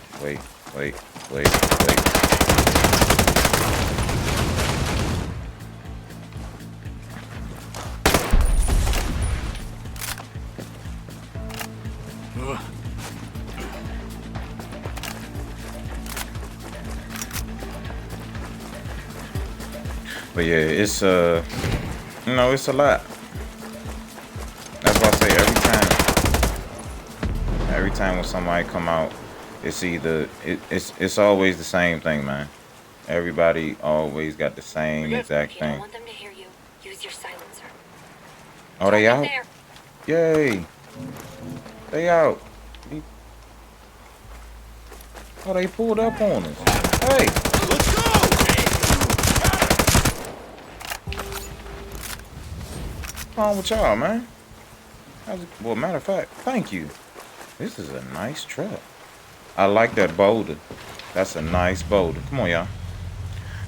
Speaker 1: But yeah, it's you know, it's a lot. That's why I say every time when somebody come out, it's either it's always the same thing, man. Everybody always got the same exact
Speaker 3: I
Speaker 1: thing.
Speaker 3: don't want them to hear you. Use your silencer.
Speaker 1: Oh, they out?
Speaker 3: There.
Speaker 1: Yay! They out. Oh, they pulled up on us. Hey!
Speaker 6: Let's go!
Speaker 1: What's wrong with y'all, man? Well, matter of fact, thank you. This is a nice truck. I like that boulder. That's a nice boulder. Come on, y'all.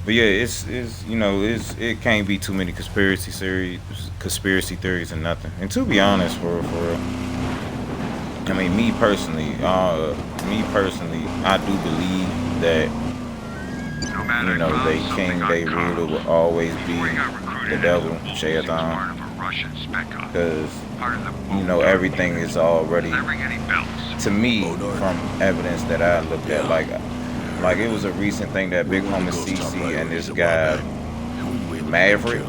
Speaker 1: But yeah, it's you know, it can't be too many conspiracy theories and nothing. And to be honest, for real, I mean, me personally, I do believe that, you know, they king, they ruler will always be the devil, Shaitan. Because, you know, everything is already, to me, from evidence that I looked at, like it was a recent thing that Big Homie CC and this guy Maverick,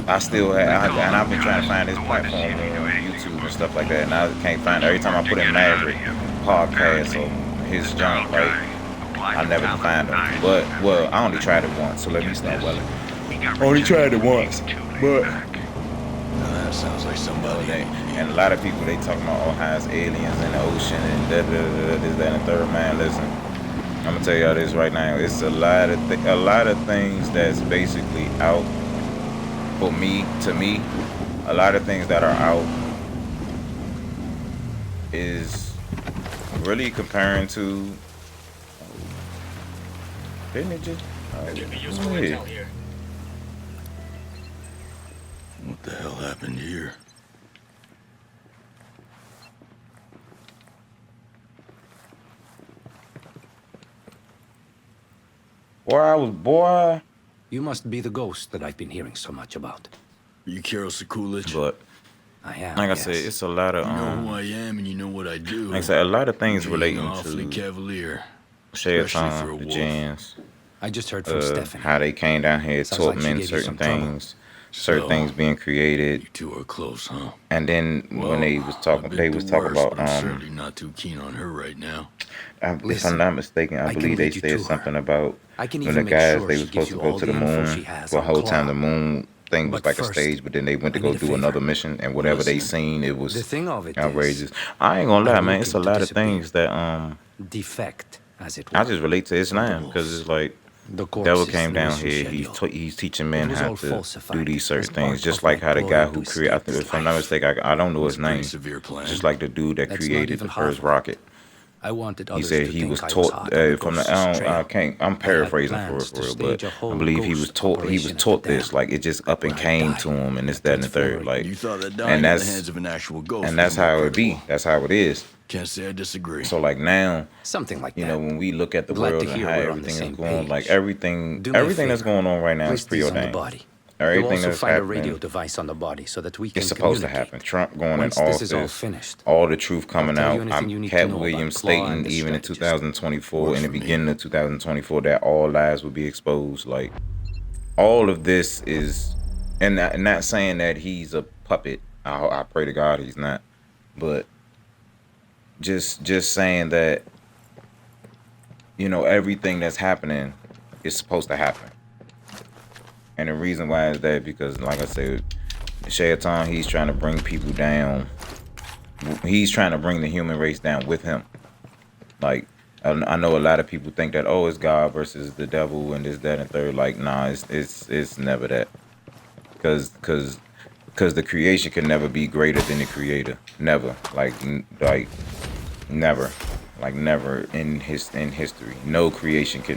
Speaker 1: I still have, and I've been trying to find his platform on YouTube and stuff like that, and I can't find it. Every time I put in Maverick podcast or his junk, like, I never can find him. But, well, I only tried it once, so let me stop welling. Only tried it once, but
Speaker 5: That sounds like somebody.
Speaker 1: And a lot of people, they talking about, oh, how it's aliens in the ocean and this, that, and the third. Man, listen, I'm gonna tell y'all this right now. It's a lot of things that's basically out for me. To me, a lot of things that are out is really comparing to. Didn't it just?
Speaker 2: Could be useful intel here.
Speaker 5: What the hell happened here?
Speaker 1: Boy.
Speaker 10: You must be the ghost that I've been hearing so much about.
Speaker 5: You Carol Sekulich?
Speaker 1: But
Speaker 10: I am.
Speaker 1: like
Speaker 10: yes.
Speaker 1: I said, it's a lot of
Speaker 5: You know who I am and you know what I do.
Speaker 1: like I said, a lot of things
Speaker 5: Being
Speaker 1: relating
Speaker 5: awfully
Speaker 1: to
Speaker 5: cavalier, especially for a
Speaker 1: Shayton, the
Speaker 5: wolf.
Speaker 1: Jins,
Speaker 10: I just heard from Stephanie.
Speaker 1: how they came down here,
Speaker 10: Sounds
Speaker 1: taught
Speaker 10: like she
Speaker 1: men
Speaker 10: gave you
Speaker 1: certain
Speaker 10: some trouble.
Speaker 1: things, certain things being created.
Speaker 5: You two are close, huh?
Speaker 1: And then when they was
Speaker 5: I've
Speaker 1: talking,
Speaker 5: been
Speaker 1: they
Speaker 5: through
Speaker 1: was talking
Speaker 5: worse,
Speaker 1: about
Speaker 5: but I'm certainly not too keen on her right now.
Speaker 1: if
Speaker 10: Listen,
Speaker 1: I'm not mistaken, I
Speaker 10: I can
Speaker 1: believe they
Speaker 10: lead you to
Speaker 1: said
Speaker 10: her.
Speaker 1: something about
Speaker 10: I can
Speaker 1: when the
Speaker 10: even make
Speaker 1: guys
Speaker 10: sure
Speaker 1: they
Speaker 10: she
Speaker 1: was
Speaker 10: gives
Speaker 1: supposed to
Speaker 10: you
Speaker 1: go
Speaker 10: all
Speaker 1: to the
Speaker 10: the info
Speaker 1: moon.
Speaker 10: she has
Speaker 1: The
Speaker 10: on
Speaker 1: whole time
Speaker 10: Claw.
Speaker 1: the moon thing was
Speaker 10: But
Speaker 1: like a
Speaker 10: first,
Speaker 1: stage, but then they went to
Speaker 10: I
Speaker 1: go
Speaker 10: need a
Speaker 1: do another
Speaker 10: favor.
Speaker 1: mission, and whatever they
Speaker 5: Listen,
Speaker 1: seen, it was
Speaker 10: The thing of it
Speaker 1: outrageous.
Speaker 10: is,
Speaker 1: I ain't gonna lie,
Speaker 10: I'm
Speaker 1: man. It's a
Speaker 10: looking to
Speaker 1: lot of
Speaker 10: disappear.
Speaker 1: things that
Speaker 10: defect, as it
Speaker 1: I
Speaker 10: were.
Speaker 1: just relate to
Speaker 5: From
Speaker 1: Islam
Speaker 5: the
Speaker 1: because
Speaker 5: wolves.
Speaker 1: it's like
Speaker 10: The
Speaker 1: devil
Speaker 10: corpses,
Speaker 1: came
Speaker 10: the
Speaker 1: down
Speaker 10: mission
Speaker 1: here.
Speaker 10: schedule.
Speaker 1: He's teaching
Speaker 10: It
Speaker 1: men
Speaker 10: was
Speaker 1: how
Speaker 10: all
Speaker 1: to
Speaker 10: falsified
Speaker 1: do these certain
Speaker 10: as
Speaker 1: things.
Speaker 10: part
Speaker 1: Just
Speaker 10: of
Speaker 1: like
Speaker 10: my
Speaker 1: how the
Speaker 10: ploy
Speaker 1: guy
Speaker 10: to
Speaker 1: who
Speaker 10: escape
Speaker 1: created,
Speaker 10: this
Speaker 1: if I'm not
Speaker 10: life.
Speaker 1: mistaken, I don't know
Speaker 5: It's
Speaker 1: his
Speaker 5: a pretty
Speaker 1: name.
Speaker 5: severe plan.
Speaker 1: Just like the dude that
Speaker 10: That's not
Speaker 1: created
Speaker 10: even
Speaker 1: the
Speaker 10: half
Speaker 1: first
Speaker 10: of it.
Speaker 1: rocket.
Speaker 10: I wanted
Speaker 1: He
Speaker 10: others
Speaker 1: said
Speaker 10: to
Speaker 1: he
Speaker 10: think
Speaker 1: was
Speaker 10: I
Speaker 1: taught
Speaker 10: hot on the
Speaker 1: from the
Speaker 10: ghost's trail.
Speaker 1: I'm
Speaker 10: I had
Speaker 1: paraphrasing
Speaker 10: plans
Speaker 1: for
Speaker 10: to
Speaker 1: real, but
Speaker 10: stage a
Speaker 1: I
Speaker 10: whole
Speaker 1: believe he was
Speaker 10: ghost
Speaker 1: taught
Speaker 10: operation at
Speaker 1: taught
Speaker 10: the
Speaker 1: this
Speaker 10: dam.
Speaker 1: like it just up and
Speaker 10: When I
Speaker 1: came
Speaker 10: die,
Speaker 1: to him and this
Speaker 10: I
Speaker 1: that and the third
Speaker 10: transform it.
Speaker 5: You
Speaker 1: like,
Speaker 5: thought that
Speaker 1: and
Speaker 5: dying in the hands of an actual ghost
Speaker 1: and
Speaker 5: was
Speaker 1: that's
Speaker 5: more
Speaker 1: how it be.
Speaker 5: credible.
Speaker 1: That's how it is.
Speaker 5: Can't say I disagree.
Speaker 1: So like now,
Speaker 10: Something like
Speaker 1: you
Speaker 10: that.
Speaker 1: know, when we look at the
Speaker 10: Glad
Speaker 1: world
Speaker 10: to
Speaker 1: and
Speaker 10: hear
Speaker 1: how
Speaker 10: we're on the
Speaker 1: everything is
Speaker 10: same
Speaker 1: going, like
Speaker 10: page.
Speaker 1: everything
Speaker 10: Do me a
Speaker 1: that's
Speaker 10: favor.
Speaker 1: going on right now is
Speaker 10: Place these on the
Speaker 1: preordained.
Speaker 10: body. You'll
Speaker 1: Everything
Speaker 10: also
Speaker 1: that's
Speaker 10: find a radio
Speaker 1: happening
Speaker 10: device on the body so that we can
Speaker 1: is supposed to
Speaker 10: communicate.
Speaker 1: happen. Trump going
Speaker 10: Once
Speaker 1: in
Speaker 10: this
Speaker 1: office,
Speaker 10: is all finished,
Speaker 1: all the truth coming
Speaker 10: tell you
Speaker 1: out.
Speaker 10: anything you need to
Speaker 1: Cat
Speaker 10: know about
Speaker 1: Williams
Speaker 10: Claw and
Speaker 1: stating
Speaker 10: the
Speaker 1: even in
Speaker 10: strategist.
Speaker 1: 2024,
Speaker 5: Works
Speaker 1: in the
Speaker 5: for me.
Speaker 1: beginning of 2024, that all lies will be exposed. Like all of this is, and not saying that he's a puppet. I pray to God he's not, but just saying that, you know, everything that's happening is supposed to happen. And the reason why is that because, like I said, Shayton, he's trying to bring people down. He's trying to bring the human race down with him. Like, I know a lot of people think that, oh, it's God versus the devil and this, that, and third. Like, nah, it's never that. Because the creation can never be greater than the creator. Never. Like never. Like never in history. No creation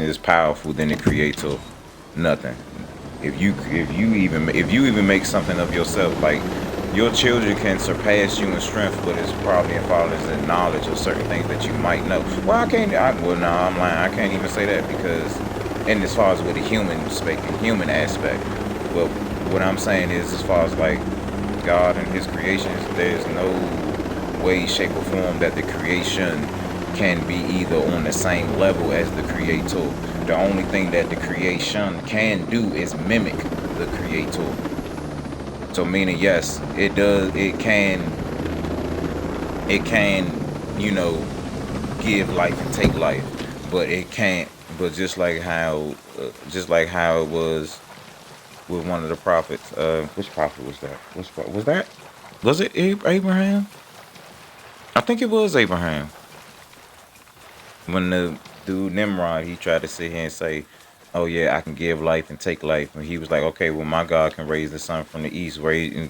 Speaker 1: is powerful than the creator. Nothing. If you even make something of yourself, like your children can surpass you in strength, but it's probably involved in knowledge of certain things that you might know. Well, I'm lying. I can't even say that because, and as far as with the human aspect, well, what I'm saying is, as far as like God and His creations, there's no way, shape, or form that the creation can be either on the same level as the creator. The only thing that the creation can do is mimic the creator. So meaning, yes, it can, you know, give life and take life, but it can't. But just like how it was with one of the prophets. Which prophet was that? Was it Abraham? I think it was Abraham. When the dude Nimrod, he tried to sit here and say, oh yeah, I can give life and take life. And he was like, okay, well, my God can raise the sun from the east.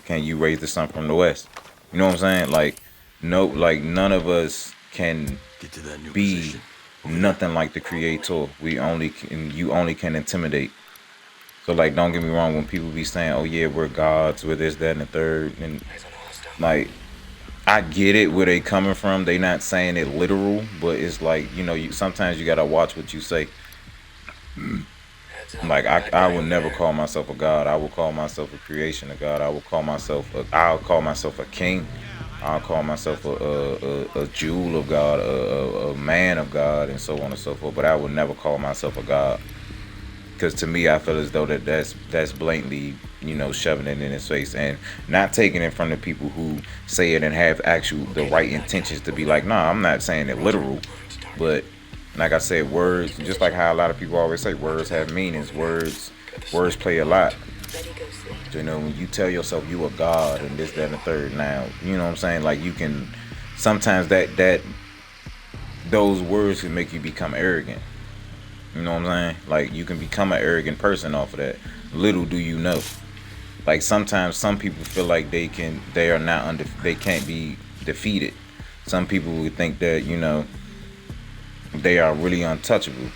Speaker 1: Can you raise the sun from the west? You know what I'm saying? Like, no, like none of us can
Speaker 5: Get to that new
Speaker 1: be
Speaker 5: position.
Speaker 1: nothing like the creator. You only can intimidate. So like, don't get me wrong, when people be saying, oh yeah, we're gods, we're this, that, and the third, and like, I get it where they coming from. They not saying it literal, but it's like, you know, sometimes you gotta watch what you say. Like I would never call myself a god. I will call myself a creation of God. I'll call myself a king. I'll call myself a jewel of God, a man of God, and so on and so forth. But I would never call myself a god. Because to me, I feel as though that's blatantly, you know, shoving it in his face and not taking it from the people who say it and have the right intentions to be like, nah, I'm not saying it literal. But like I said, words, just like how a lot of people always say, words have meanings. Words play a lot. You know, when you tell yourself you a god and this, that, and the third, now, you know what I'm saying? Like, you can, sometimes that those words can make you become arrogant. You know what I'm saying? Like, you can become an arrogant person off of that. Little do you know. Like, sometimes some people feel like they can't be defeated. Some people would think that, you know, they are really untouchable.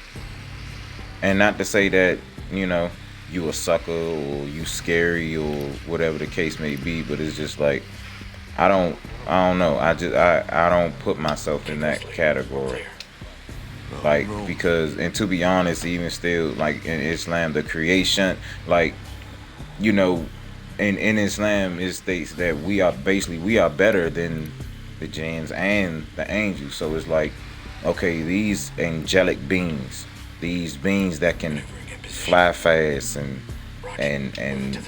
Speaker 1: And not to say that, you know, you a sucker or you scary or whatever the case may be, but it's just like, I don't know. I don't put myself in that category. Like, because, and to be honest, even still, like in Islam, the creation, like, you know, in Islam it states that we are better than the jinns and the angels. So it's like, okay, these angelic beings, these beings that can fly fast and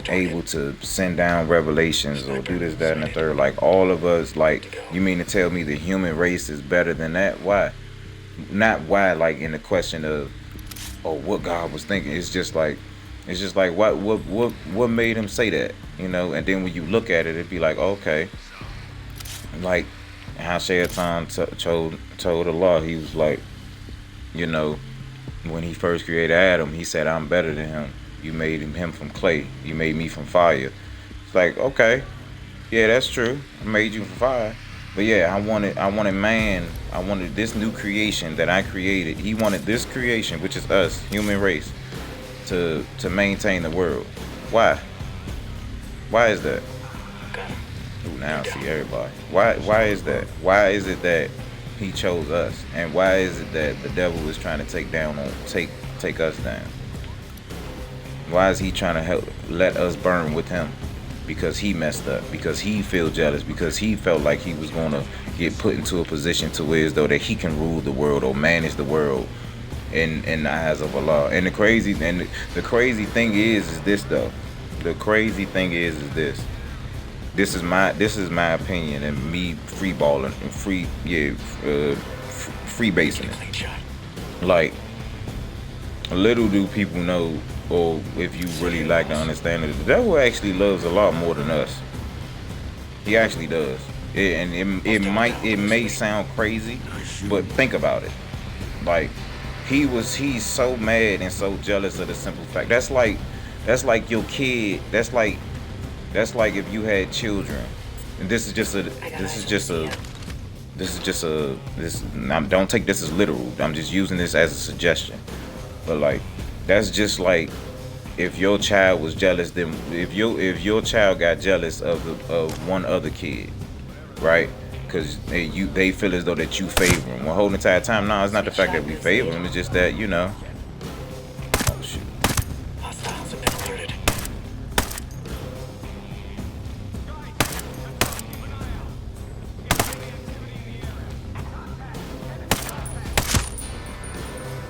Speaker 1: able to send down revelations or do this, that, and the third, like all of us, like, you mean to tell me the human race is better than that? Why? Not why, like in the question of, oh, what God was thinking. It's just like what made him say that, you know? And then when you look at it, it'd be like, okay, like how Shaitan told Allah, he was like, you know, when he first created Adam, he said, I'm better than him. You made him from clay. You made me from fire. It's like, okay, yeah, that's true. I made you from fire. But yeah, I wanted man. I wanted this new creation that I created. He wanted this creation, which is us, human race, to maintain the world. Why? Why is that? Ooh, now I see everybody. Why is that? Why is it that he chose us? And why is it that the devil is trying to take us down? Why is he trying to let us burn with him? Because he messed up, because he felt jealous, because he felt like he was going to get put into a position to where as though that he can rule the world or manage the world in the eyes of Allah. And the crazy thing is this though. The crazy thing is this. This is my opinion and me freeballing and free basing it. Like, little do people know, or if you really like to understand it, the devil actually loves a lot more than us. He actually does. It may sound crazy, but think about it. Like, he's so mad and so jealous of the simple fact. That's like your kid. That's like if you had children. And don't take this as literal. I'm just using this as a suggestion. But like, that's just like if your child was jealous, then if your child got jealous of one other kid, right? Because they feel as though that you favor them. Well, whole entire time, no, it's not the fact that we favor them. It's just that, you know. Oh shit.
Speaker 6: Hostiles have been alerted.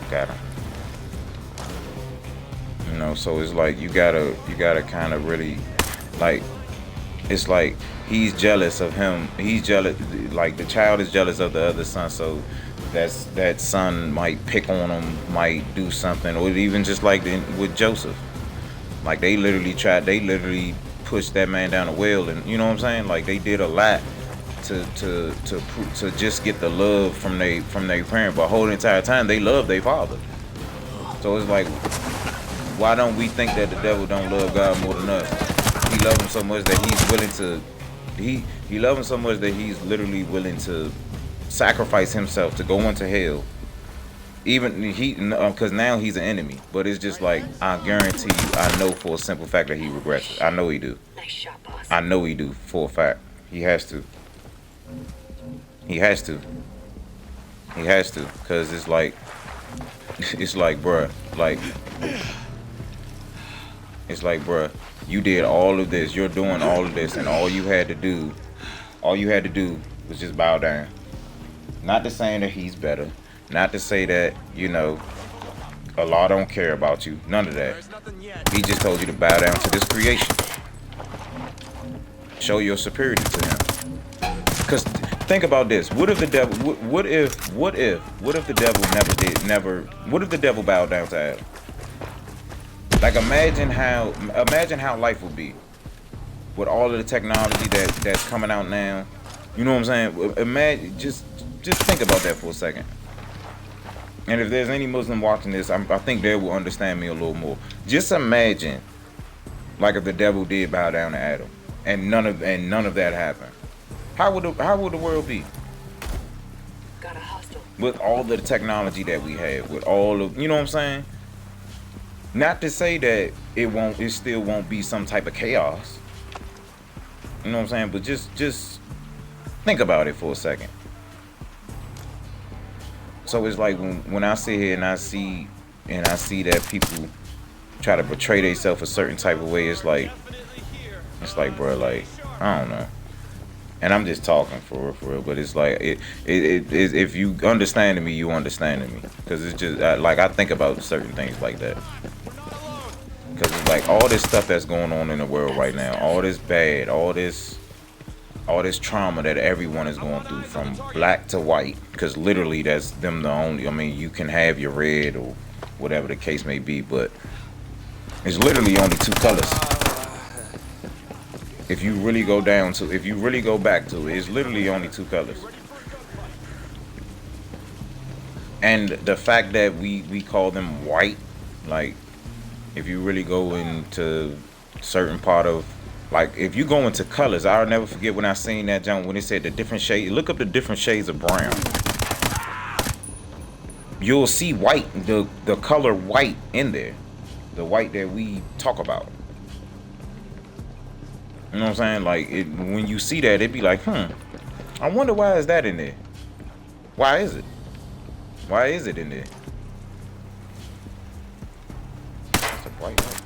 Speaker 1: Got him. You know, so it's like you gotta kind of really, like, it's like he's jealous of him. He's jealous, like the child is jealous of the other son. So that son might pick on him, might do something, or even just like with Joseph, like they literally pushed that man down the well, and you know what I'm saying? Like they did a lot to just get the love from their parent, but the whole entire time they love their father. So it's like, why don't we think that the devil don't love God more than us? He loves him so much that he's willing to, he loves him so much that he's literally willing to sacrifice himself to go into hell. Even because now he's an enemy. But it's just like, I guarantee you, I know for a simple fact that he regrets it. I know he do.
Speaker 3: Nice shot, boss.
Speaker 1: I know he do for a fact. He has to. He has to. He has to. Because it's like, bruh, you did all of this, you're doing all of this, and all you had to do was just bow down. Not to say that he's better, not to say that, you know, Allah don't care about you, none of that. He just told you to bow down to this creation. Show your superiority to him. Because think about this. What if the devil bowed down to Adam? Like imagine how life would be with all of the technology that's coming out now. You know what I'm saying? Imagine, just think about that for a second. And if there's any Muslim watching this, I think they will understand me a little more. Just imagine, like if the devil did bow down to Adam, and none of that happened. How would the world be?
Speaker 7: Got a hostile.
Speaker 1: With all the technology that we have, with all of, you know what I'm saying? Not to say that it still won't be some type of chaos. You know what I'm saying? But just think about it for a second. So it's like when I sit here and I see that people try to portray themselves a certain type of way, it's like, bro, like, I don't know. And I'm just talking for real, but it's like if you understand me, you understand me, because it's just like I think about certain things like that. Because it's like all this stuff that's going on in the world right now, all this bad, all this trauma that everyone is going through, from black to white, because literally that's them the only, I mean, you can have your red or whatever the case may be, but it's literally only two colors. If you really go back to it, it's literally only two colors. And the fact that we call them white, like, if you really go into certain part of, like, if you go into colors, I'll never forget when I seen that jump when it said the different shades. Look up the different shades of brown. You'll see white, the color white in there, the white that we talk about. You know what I'm saying? Like, when you see that, it'd be like, I wonder why is that in there? Why is it? Why is it in there? It's a white light.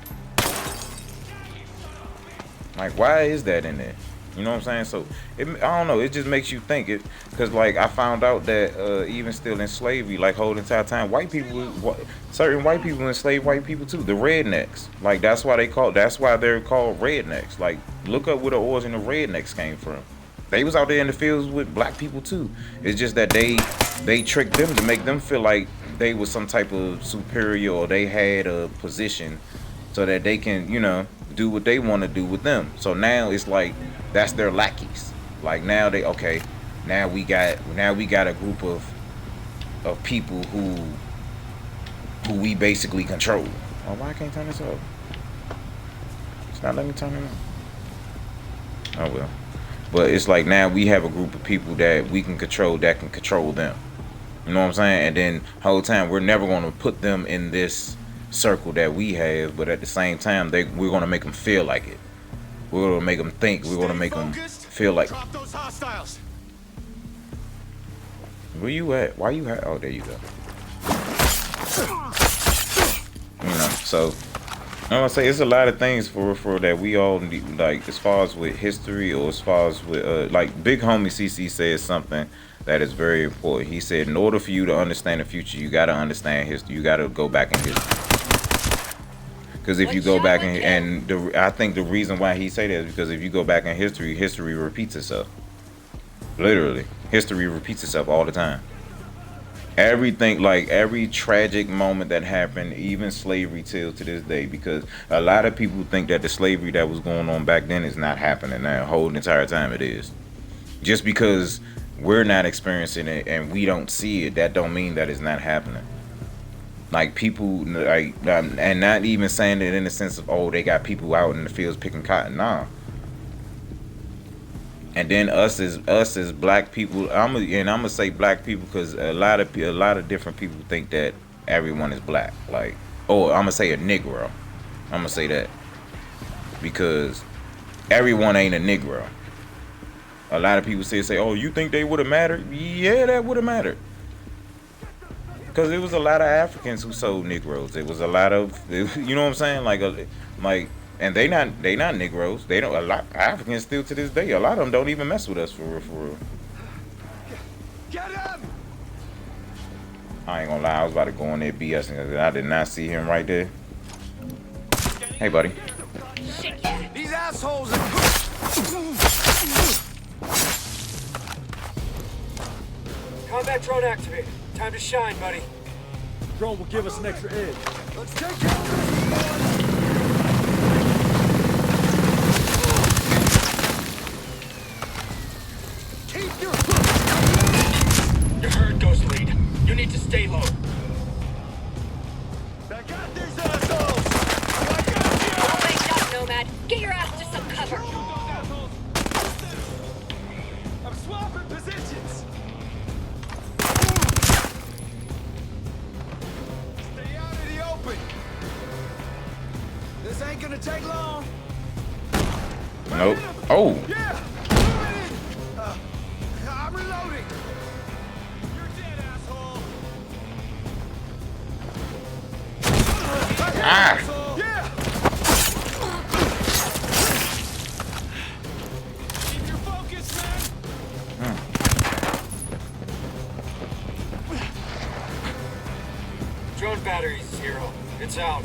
Speaker 1: Like, why is that in there? You know what I'm saying? So, I don't know. It just makes you think. Because, like, I found out that even still in slavery, like, whole entire time, certain white people enslaved white people, too. The rednecks. Like, that's why they're called rednecks. Like, look up where the origin of rednecks came from. They was out there in the fields with black people, too. It's just that they tricked them to make them feel like they was some type of superior, or they had a position so that they can, you know, do what they want to do with them. So now it's like that's their lackeys. Like now now we got a group of people who we basically control. Oh, why I can't turn this off? It's not letting me turn it on. Oh well. But it's like now we have a group of people that we can control, that can control them. You know what I'm saying? And then the whole time we're never going to put them in this circle that we have, but at the same time we're going to make them feel like it. We're going to make them think. We're going to make them feel like.
Speaker 6: Drop those hostiles.
Speaker 1: Where you at? Why you at? Oh, there you go. You know, so I'm gonna say it's a lot of things for that we all need, like as far as with history, or as far as with like Big Homie CC says something that is very important. He said, in order for you to understand the future, you got to understand history. You got to go back in history. Because if you go back I think the reason why he say that is because if you go back in history, history repeats itself. Literally, history repeats itself all the time. Everything, like every tragic moment that happened, even slavery till to this day, because a lot of people think that the slavery that was going on back then is not happening now. The whole entire time it is. Just because we're not experiencing it and we don't see it, that don't mean that it's not happening. Like people, like, and not even saying it in the sense of, oh, they got people out in the fields picking cotton. Nah. And then us as black people, I'm gonna say black people because a lot of different people think that everyone is black. Like, oh, I'm gonna say a Negro. I'm gonna say that because everyone ain't a Negro. A lot of people say, oh, you think they would have mattered? Yeah, that would have mattered. Because it was a lot of Africans who sold Negroes. It was a lot of, you know what I'm saying? Like, and they not Negroes. They don't. A lot Africans still to this day. A lot of them don't even mess with us for real.
Speaker 6: Get him!
Speaker 1: I ain't gonna lie. I was about to go in there BS, and I did not see him right there. Hey, buddy.
Speaker 6: These assholes are...
Speaker 2: Combat drone activated. Time to shine, buddy.
Speaker 4: Drone will give us an extra edge.
Speaker 6: Let's take care of this.
Speaker 3: Get your ass to some cover!
Speaker 6: I'm swapping positions. Stay out of the open. This ain't gonna take long.
Speaker 1: Nope. Oh.
Speaker 6: Yeah. I'm reloading. You're dead, asshole.
Speaker 1: Ah.
Speaker 6: Yeah. Keep your focus, man.
Speaker 2: Drone batteries, 0. It's out.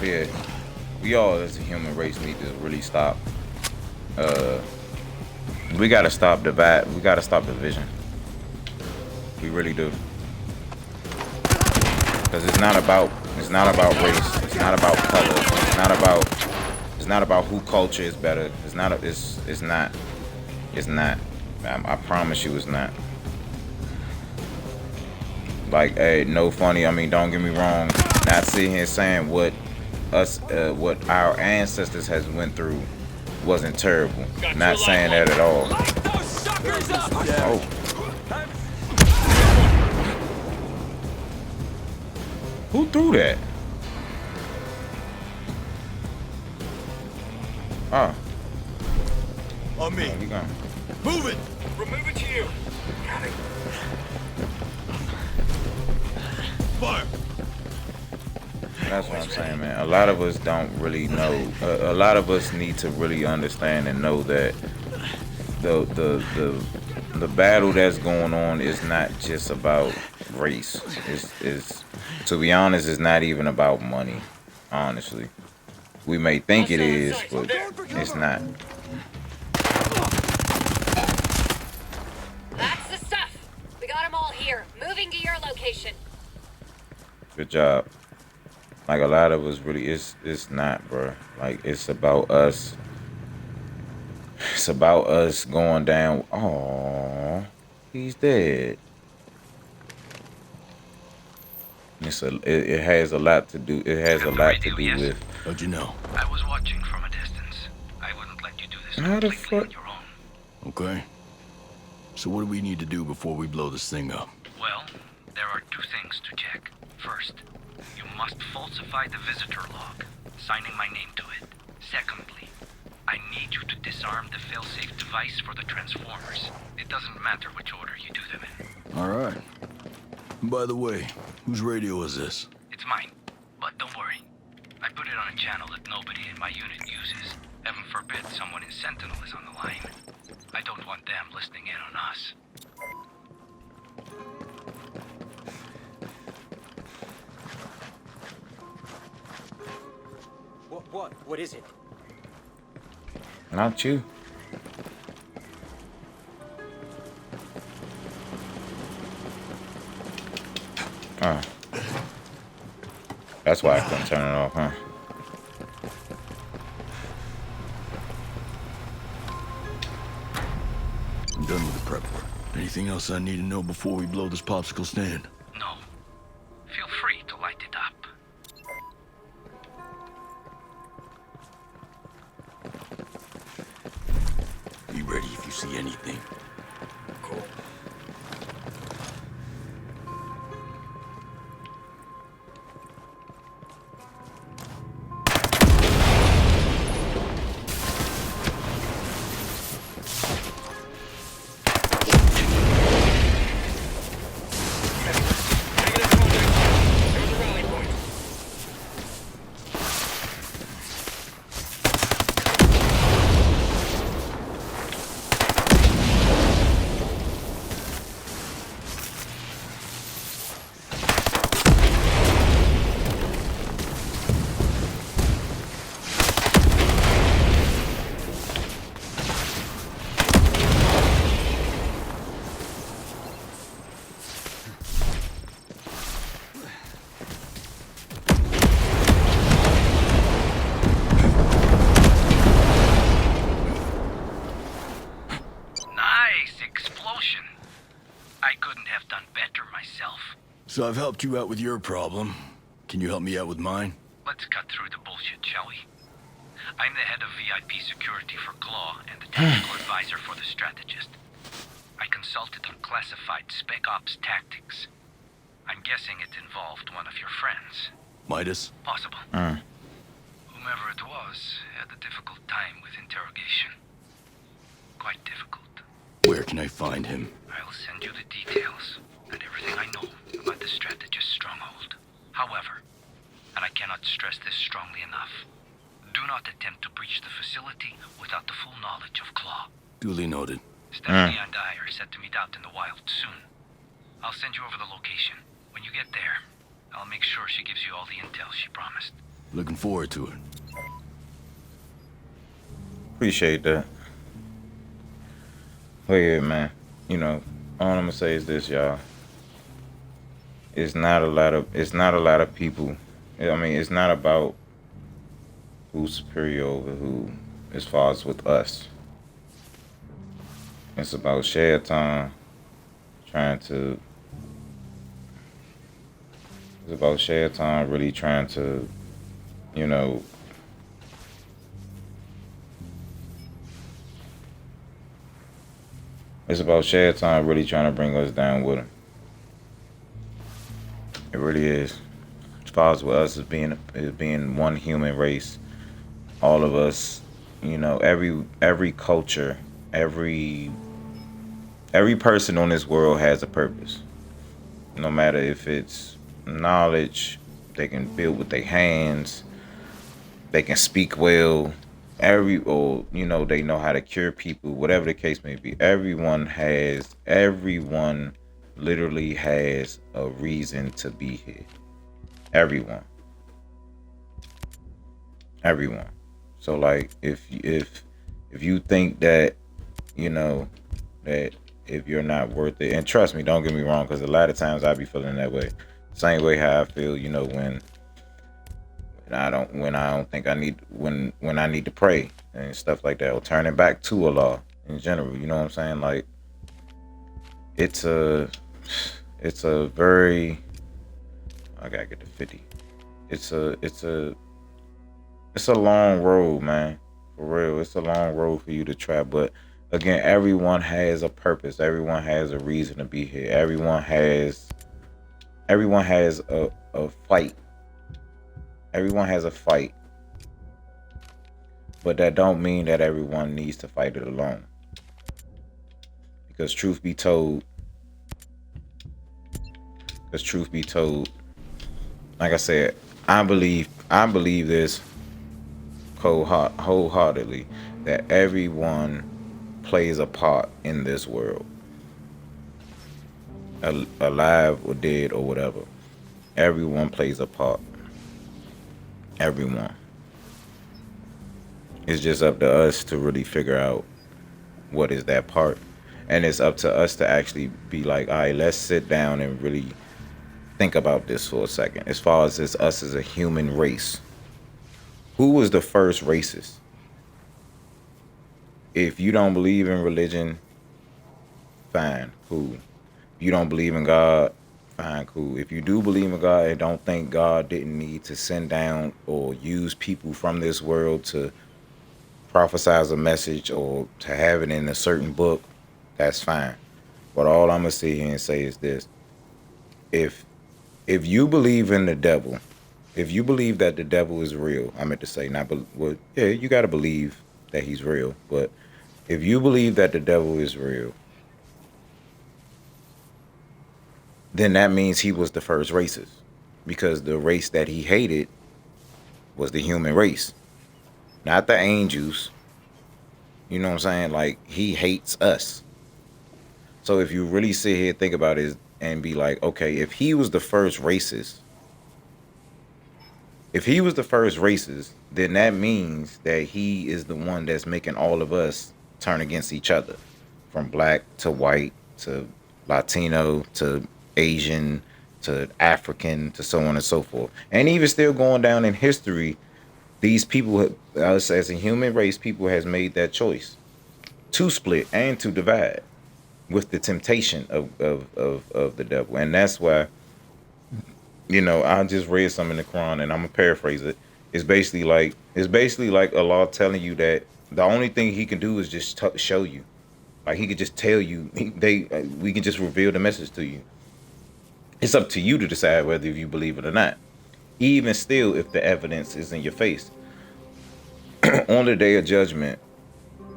Speaker 1: Yeah, we all as a human race need to really stop. We gotta stop the bad. We gotta stop the division. We really do. Because it's not about race. It's not about color. It's not about who culture is better. It's not. I promise you, it's not. Like, hey, no funny. I mean, don't get me wrong. Not sitting here saying what our ancestors has went through wasn't terrible. Not saying that at all. Oh. Who threw that? Oh.
Speaker 6: On me.
Speaker 1: You gone.
Speaker 6: Move it.
Speaker 2: We're moving to you. Got it.
Speaker 6: Fire.
Speaker 1: That's what I'm saying, man. A lot of us don't really know. A lot of us need to really understand and know that the battle that's going on is not just about race. It's to be honest, it's not even about money. Honestly, we may think it is, but it's not.
Speaker 3: That's the stuff! We got them all here. Moving to your location.
Speaker 1: Good job. Like, a lot of us really, it's not, bro. Like, it's about us. It's about us going down. Oh, he's dead. It has a lot to do. It has a lot to do with.
Speaker 5: How'd you know?
Speaker 10: I was watching from a distance. I wouldn't let you do this
Speaker 1: How the
Speaker 10: completely
Speaker 1: fuck?
Speaker 10: on your own.
Speaker 5: Okay. So what do we need to do before we blow this thing up?
Speaker 10: Well, there are 2 things to check. First, you must falsify the visitor log, signing my name to it. Secondly, I need you to disarm the failsafe device for the transformers. It doesn't matter which order you do them in.
Speaker 5: All right. By the way, whose radio is this?
Speaker 10: It's mine, but don't worry. I put it on a channel that nobody in my unit uses. Heaven forbid someone in Sentinel is on the line. I don't want them listening in on us.
Speaker 2: What is it?
Speaker 1: Not you. Oh. That's why I couldn't turn it off, huh?
Speaker 5: I'm done with the prep work. Anything else I need to know before we blow this popsicle stand?
Speaker 10: No. Feel free to light it up.
Speaker 5: Be ready if you see anything.
Speaker 2: Cool.
Speaker 5: So I've helped you out with your problem. Can you help me out with mine?
Speaker 10: Let's cut through the bullshit, shall we? I'm the head of VIP security for Claw and the technical advisor for the strategist. I consulted on classified spec ops tactics. I'm guessing it involved one of your friends.
Speaker 5: Midas?
Speaker 10: Possible. Whomever it was had a difficult time with interrogation. Quite difficult.
Speaker 5: Where can I find him?
Speaker 10: I'll send you the details and everything I know about the strategist's stronghold. However, and I cannot stress this strongly enough, do not attempt to breach the facility without the full knowledge of Claw.
Speaker 5: Duly noted.
Speaker 10: Stephanie and I are set to meet out in the wild soon. I'll send you over the location. When you get there, I'll make sure she gives you all the intel she promised.
Speaker 5: Looking forward to it.
Speaker 1: Appreciate that. Well, yeah, man. You know, all I'm gonna say is this, y'all. It's not a lot of people. I mean, it's not about who's superior over who, as far as with us. It's about shared time. It's about shared time, really trying to, you know, it's about shared time really trying to bring us down with them. It really is. As far as with us as being one human race, all of us, you know, every culture, every person on this world has a purpose. No matter if it's knowledge, they can build with their hands, they can speak well, or you know, they know how to cure people, whatever the case may be. Everyone literally has a reason to be here. Everyone. So like if you think that, you know, that if you're not worth it, and trust me, don't get me wrong, because a lot of times I be feeling that way. Same way how I feel, you know, when I don't think I need when I need to pray and stuff like that, or turning back to Allah in general. You know what I'm saying? Like it's a very, I gotta get to 50. It's a long road, man. For real, it's a long road for you to try. But again, everyone has a purpose. Everyone has a reason to be here. Everyone has a fight. Everyone has a fight. But that don't mean that everyone needs to fight it alone. Because truth be told, like I said, I believe this wholeheartedly, that everyone plays a part in this world, alive or dead or whatever. Everyone plays a part. Everyone. It's just up to us to really figure out what is that part, and it's up to us to actually be like, all right, let's sit down and really think about this for a second. As far as it's us as a human race, who was the first racist? If you don't believe in religion, fine, cool. If you don't believe in God, fine, cool. If you do believe in God and don't think God didn't need to send down or use people from this world to prophesize a message or to have it in a certain book, that's fine. But all I'm gonna sit here and say is this: if you believe in the devil, if you believe that the devil is real, I meant to say yeah, you gotta believe that he's real. But if you believe that the devil is real, then that means he was the first racist, because the race that he hated was the human race, not the angels. You know what I'm saying? Like, he hates us. So if you really sit here and think about it and be like, okay, if he was the first racist, then that means that he is the one that's making all of us turn against each other, from black to white to Latino to Asian to African to so on and so forth. And even still going down in history, these people, us as a human race, people has made that choice to split and to divide with the temptation of the devil. And that's why I just read some in the Quran, and I'm gonna paraphrase it. It's basically like Allah telling you that the only thing He can do is just show you. Like He could just tell you. We can just reveal the message to you. It's up to you to decide whether you believe it or not. Even still, if the evidence is in your face, on the day of judgment,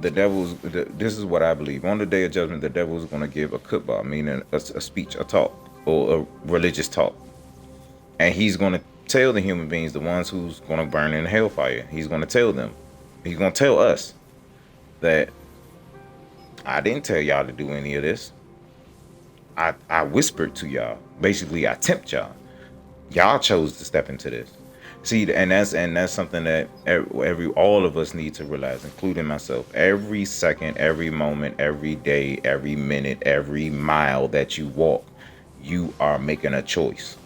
Speaker 1: this is what I believe. On the day of judgment, the devil is going to give a khutbah, meaning a speech, a talk, or a religious talk. And he's going to tell the human beings, the ones who's going to burn in hellfire, he's going to tell them, he's going to tell us that I didn't tell y'all to do any of this. I whispered to y'all. Basically, I tempt y'all. Y'all chose to step into this. See, and that's something that all of us need to realize, including myself. Every second, every moment, every day, every minute, every mile that you walk, you are making a choice.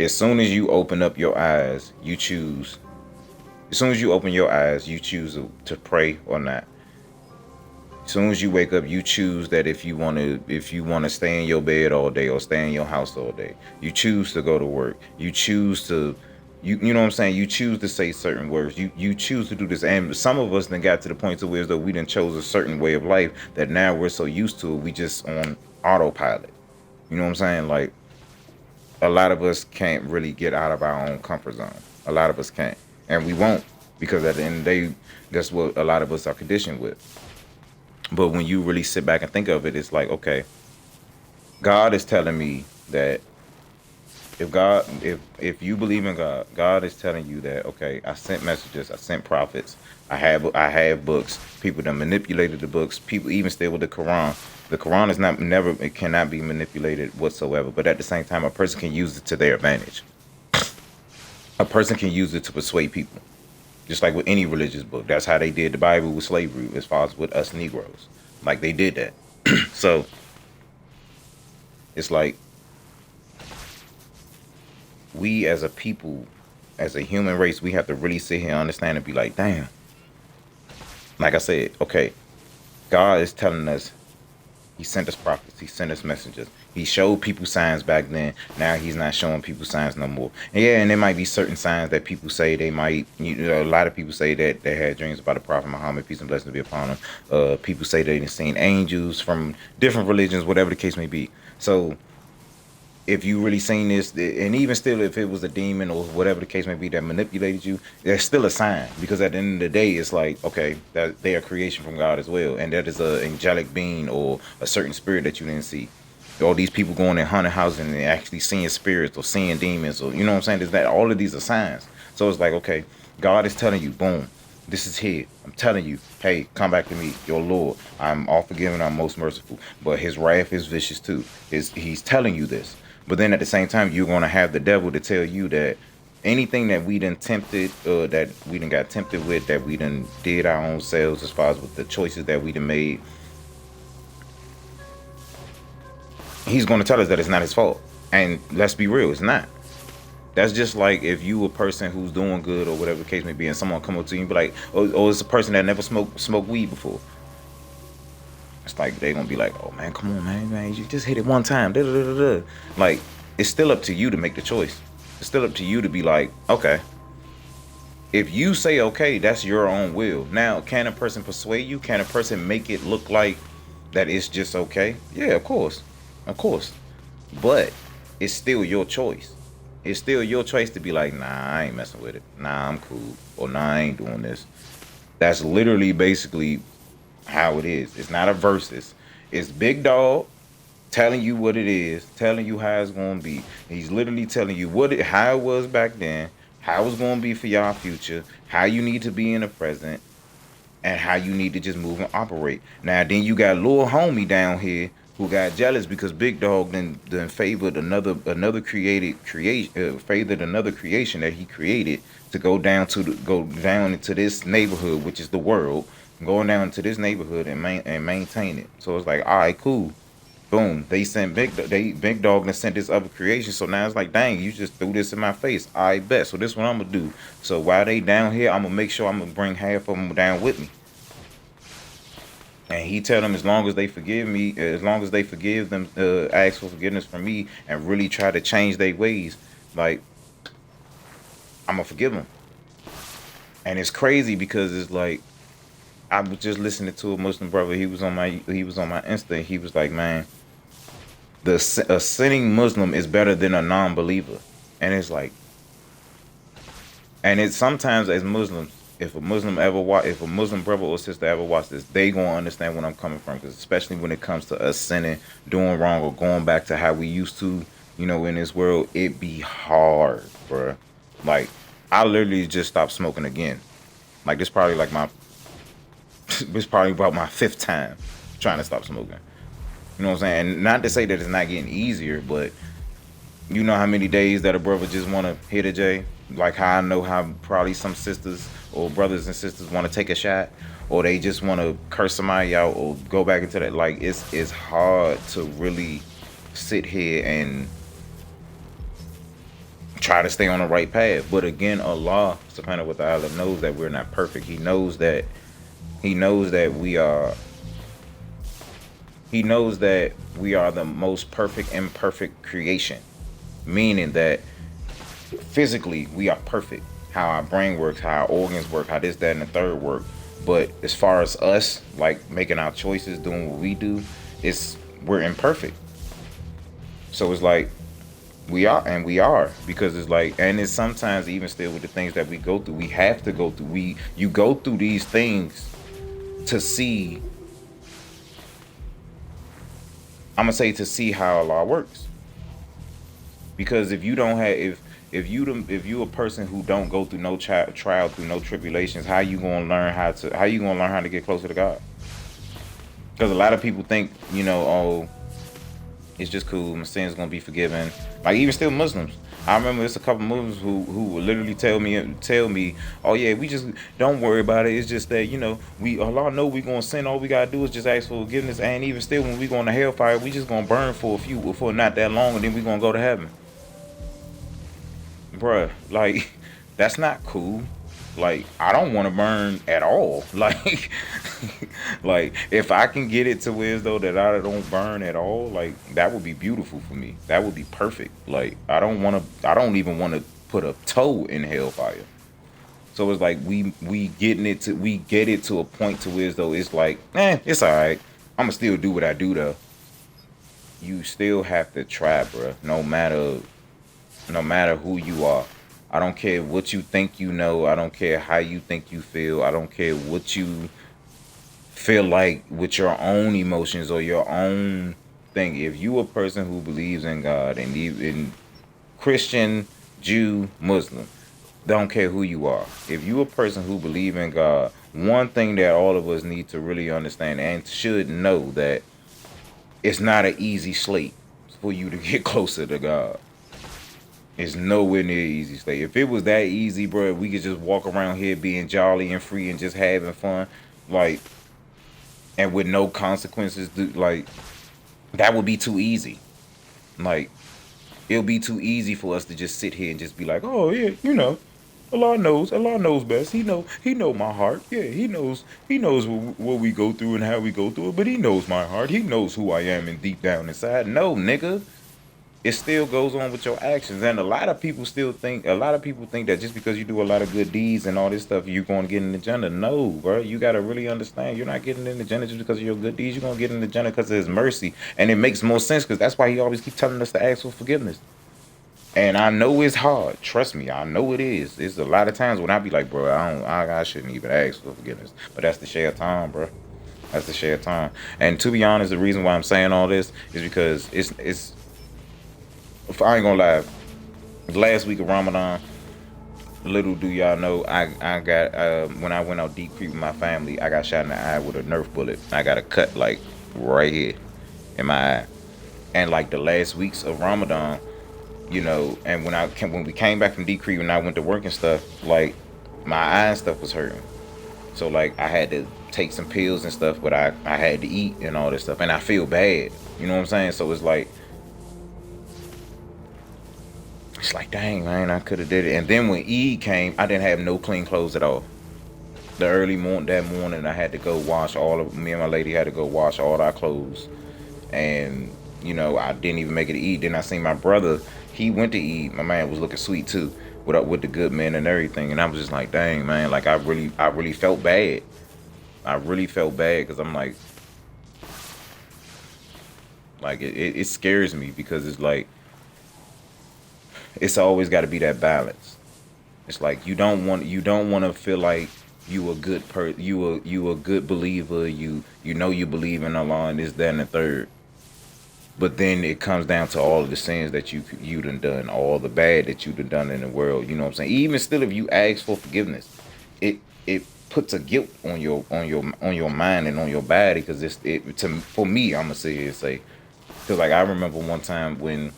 Speaker 1: As soon as you open up your eyes, you choose. As soon as you open your eyes, you choose to pray or not. As soon as you wake up, you choose that if you want to stay in your bed all day or stay in your house all day. You choose to go to work. You choose to, you know what I'm saying? You choose to say certain words. You choose to do this. And some of us then got to the point to where as though we done chose a certain way of life that now we're so used to it, we just on autopilot. You know what I'm saying? Like, a lot of us can't really get out of our own comfort zone. A lot of us can't. And we won't, because at the end of the day, that's what a lot of us are conditioned with. But when you really sit back and think of it, it's like, okay, God is telling me that if you believe in God, God is telling you that, okay, I sent messages, I sent prophets, I have books. People that manipulated the books. People even still with the Quran. The Quran is it cannot be manipulated whatsoever. But at the same time, a person can use it to their advantage. A person can use it to persuade people. Just like with any religious book. That's how they did the Bible with slavery, as far as with us Negroes. Like, they did that. So, it's like, we as a people, as a human race, we have to really sit here and understand and be like, damn. Like I said, okay, God is telling us, He sent us prophets, He sent us messengers. He showed people signs back then. Now He's not showing people signs no more. And yeah, and there might be certain signs that people say they might, a lot of people say that they had dreams about the Prophet Muhammad, peace and blessings be upon him. People say they've seen angels from different religions, whatever the case may be. So, if you really seen this, and even still, if it was a demon or whatever the case may be that manipulated you, there's still a sign, because at the end of the day, it's like, okay, that they are creation from God as well, and that is a angelic being or a certain spirit that you didn't see. All these people going in haunted houses and actually seeing spirits or seeing demons, or you know what I'm saying? There's that. All of these are signs. So it's like, okay, God is telling you, boom, this is here. I'm telling you, hey, come back to me, your Lord. I'm all forgiving, I'm most merciful, but His wrath is vicious too. He's telling you this. But then at the same time, you're going to have the devil to tell you that anything that we done tempted, that we done got tempted with, that we done did our own selves as far as with the choices that we done made, he's going to tell us that it's not his fault. And let's be real, it's not. That's just like if you a person who's doing good or whatever the case may be, and someone come up to you and be like, oh, it's a person that never smoked weed before. It's like they're gonna be like, oh man, come on, man, you just hit it one time. Like, it's still up to you to make the choice. It's still up to you to be like, okay. If you say okay, that's your own will. Now, can a person persuade you? Can a person make it look like that it's just okay? Yeah, of course. Of course. But it's still your choice. It's still your choice to be like, nah, I ain't messing with it. Nah, I'm cool. Or nah, I ain't doing this. That's literally basically how it is. It's not a versus. It's Big Dog telling you what it is, telling you how it's gonna be. He's literally telling you how it was back then, how it's gonna be for y'all future, how you need to be in the present, and how you need to just move and operate. Now then you got little homie down here who got jealous because Big Dog then favored another creation that he created to go down into this neighborhood, which is the world. Going down to this neighborhood and maintain it. So it's like, all right, cool. Boom. They sent Big Dog and sent this other creation. So now it's like, dang, you just threw this in my face. I bet. So this is what I'm gonna do. So while they down here, I'm gonna make sure I'm gonna bring half of them down with me. And he tell them, as long as they forgive me, as long as they forgive them, ask for forgiveness from me, and really try to change their ways, like, I'm gonna forgive him. And it's crazy because it's like, I was just listening to a Muslim brother. He was on my Insta. He was like, man, a sinning Muslim is better than a non-believer. And it's like, and it's sometimes as Muslims, if a Muslim brother or sister ever watch this, they gonna understand where I'm coming from. Because especially when it comes to us sinning, doing wrong, or going back to how we used to, you know, in this world, it be hard, bruh. Like, I literally just stopped smoking again. Like, this probably like it's probably about my 5th time trying to stop smoking. You know what I'm saying? And not to say that it's not getting easier, but you know how many days that a brother just want to hit a J? Like how I know how probably some sisters or brothers and sisters want to take a shot, or they just want to curse somebody out or go back into that. Like, it's hard to really sit here and try to stay on the right path. But again, Allah subhanahu wa ta'ala knows that we're not perfect. He knows that we are the most perfect imperfect creation. Meaning that physically we are perfect. How our brain works, how our organs work, how this, that, and the third work. But as far as us, like making our choices, doing what we do, we're imperfect. So it's like we are because it's like, and it's sometimes even still with the things that we go through, we have to go through. You go through these things to see. I'm gonna say to see how Allah works. Because if you don't have, if you a person who don't go through no trial, through no tribulations, how you gonna learn how to get closer to God? Because a lot of people think, you know, oh, it's just cool, my sins gonna be forgiven. Like even still Muslims, I remember there's a couple Muslims who would literally tell me, oh yeah, we just don't worry about it. It's just that, you know, Allah know we gonna sin. All we gotta do is just ask for forgiveness. And even still, when we go in the hellfire, we just gonna burn for not that long, and then we gonna go to heaven. Bruh, like, that's not cool. Like, I don't want to burn at all. Like, like if I can get it to where as though that I don't burn at all, like that would be beautiful for me. That would be perfect. Like, I don't even want to put a toe in hellfire. So it's like we get it to a point to where as though it's like, it's all right. I'ma still do what I do though. You still have to try, bruh. No matter who you are. I don't care what you think you know. I don't care how you think you feel. I don't care what you feel like with your own emotions or your own thing. If you a person who believes in God, and even Christian, Jew, Muslim, don't care who you are. If you a person who believe in God, one thing that all of us need to really understand and should know that it's not an easy slate for you to get closer to God. It's nowhere near easy slate. If it was that easy, bro, we could just walk around here being jolly and free and just having fun, like, and with no consequences, like, that would be too easy. Like, it'll be too easy for us to just sit here and just be like, oh yeah, you know, Allah knows best. He know my heart. Yeah, he knows what we go through and how we go through it, but he knows my heart. He knows who I am and deep down inside. No, nigga. It still goes on with your actions. And a lot of people think that just because you do a lot of good deeds and all this stuff, you're going to get in the Jannah. No, bro. You got to really understand. You're not getting in the Jannah just because of your good deeds. You're going to get in the Jannah because of his mercy. And it makes more sense because that's why he always keeps telling us to ask for forgiveness. And I know it's hard. Trust me, I know it is. There's a lot of times when I be like, bro, I shouldn't even ask for forgiveness. But that's the share time, bro. That's the share time. And to be honest, the reason why I'm saying all this is because it's I ain't gonna lie. Last week of Ramadan, little do y'all know, I got when I went out deep creek with my family, I got shot in the eye with a Nerf bullet. I got a cut like right here in my eye. And like the last weeks of Ramadan, you know, and when we came back from deep creek and I went to work and stuff, like my eye and stuff was hurting. So like I had to take some pills and stuff, but I had to eat and all this stuff, and I feel bad. You know what I'm saying? So it's like, dang, man, I could have did it. And then when Eid came, I didn't have no clean clothes at all. That morning, I had to go wash me and my lady had to go wash all our clothes. And, you know, I didn't even make it to Eid. Then I seen my brother, He went to eat. My man was looking sweet too, with the good men and everything. And I was just like, dang man, like I really felt bad. I really felt bad because I'm like it scares me because it's like it's always got to be that balance. It's like you don't want to feel like you a good you a good believer. You know you believe in Allah and this, that, and the third. But then it comes down to all of the sins that you done, all the bad that you done in the world. You know what I'm saying? Even still, if you ask for forgiveness, it puts a guilt on your mind and on your body because for me, I'm gonna say because like I remember one time when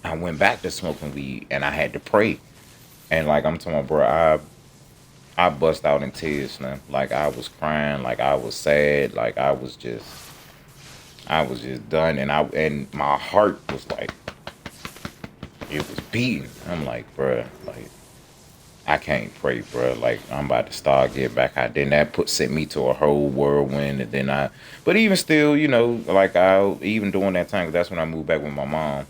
Speaker 1: I went back to smoking weed and I had to pray, and like I'm talking about, bro, I bust out in tears, man. Like I was crying, like I was sad, like I was just done, and my heart was like, it was beating. I'm like, bruh, like I can't pray, bruh. Like I'm about to start getting back out. Then that sent me to a whole whirlwind, and then but even still, you know, like even during that time, 'cause that's when I moved back with my mom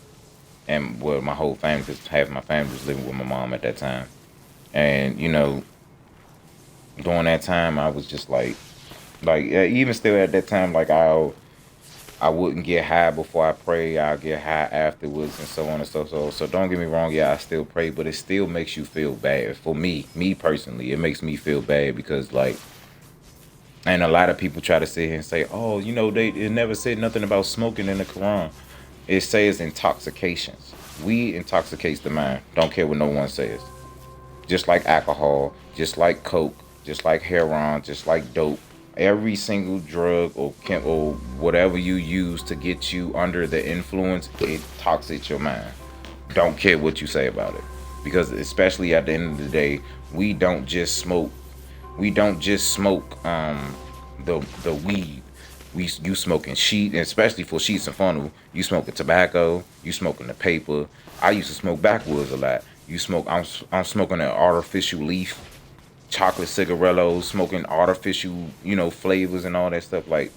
Speaker 1: and well, my whole family, because half my family was living with my mom at that time, and you know, during that time, I was just like even still at that time, like I wouldn't get high before I pray. I'll get high afterwards and so on and so forth. So don't get me wrong. Yeah, I still pray, but it still makes you feel bad. For me personally, it makes me feel bad because like, and a lot of people try to sit here and say, oh, you know, it never said nothing about smoking in the Quran. It says intoxications. Weed intoxicates the mind. Don't care what no one says. Just like alcohol, just like coke, just like heroin, just like dope. Every single drug or whatever you use to get you under the influence, it toxics your mind. Don't care what you say about it, because especially at the end of the day, we don't just smoke. We don't just smoke the weed. You smoking sheet, and especially for sheets and funnel, you smoking tobacco. You smoking the paper. I used to smoke backwoods a lot. I'm smoking an artificial leaf. Chocolate cigarillos, smoking artificial, you know, flavors and all that stuff. Like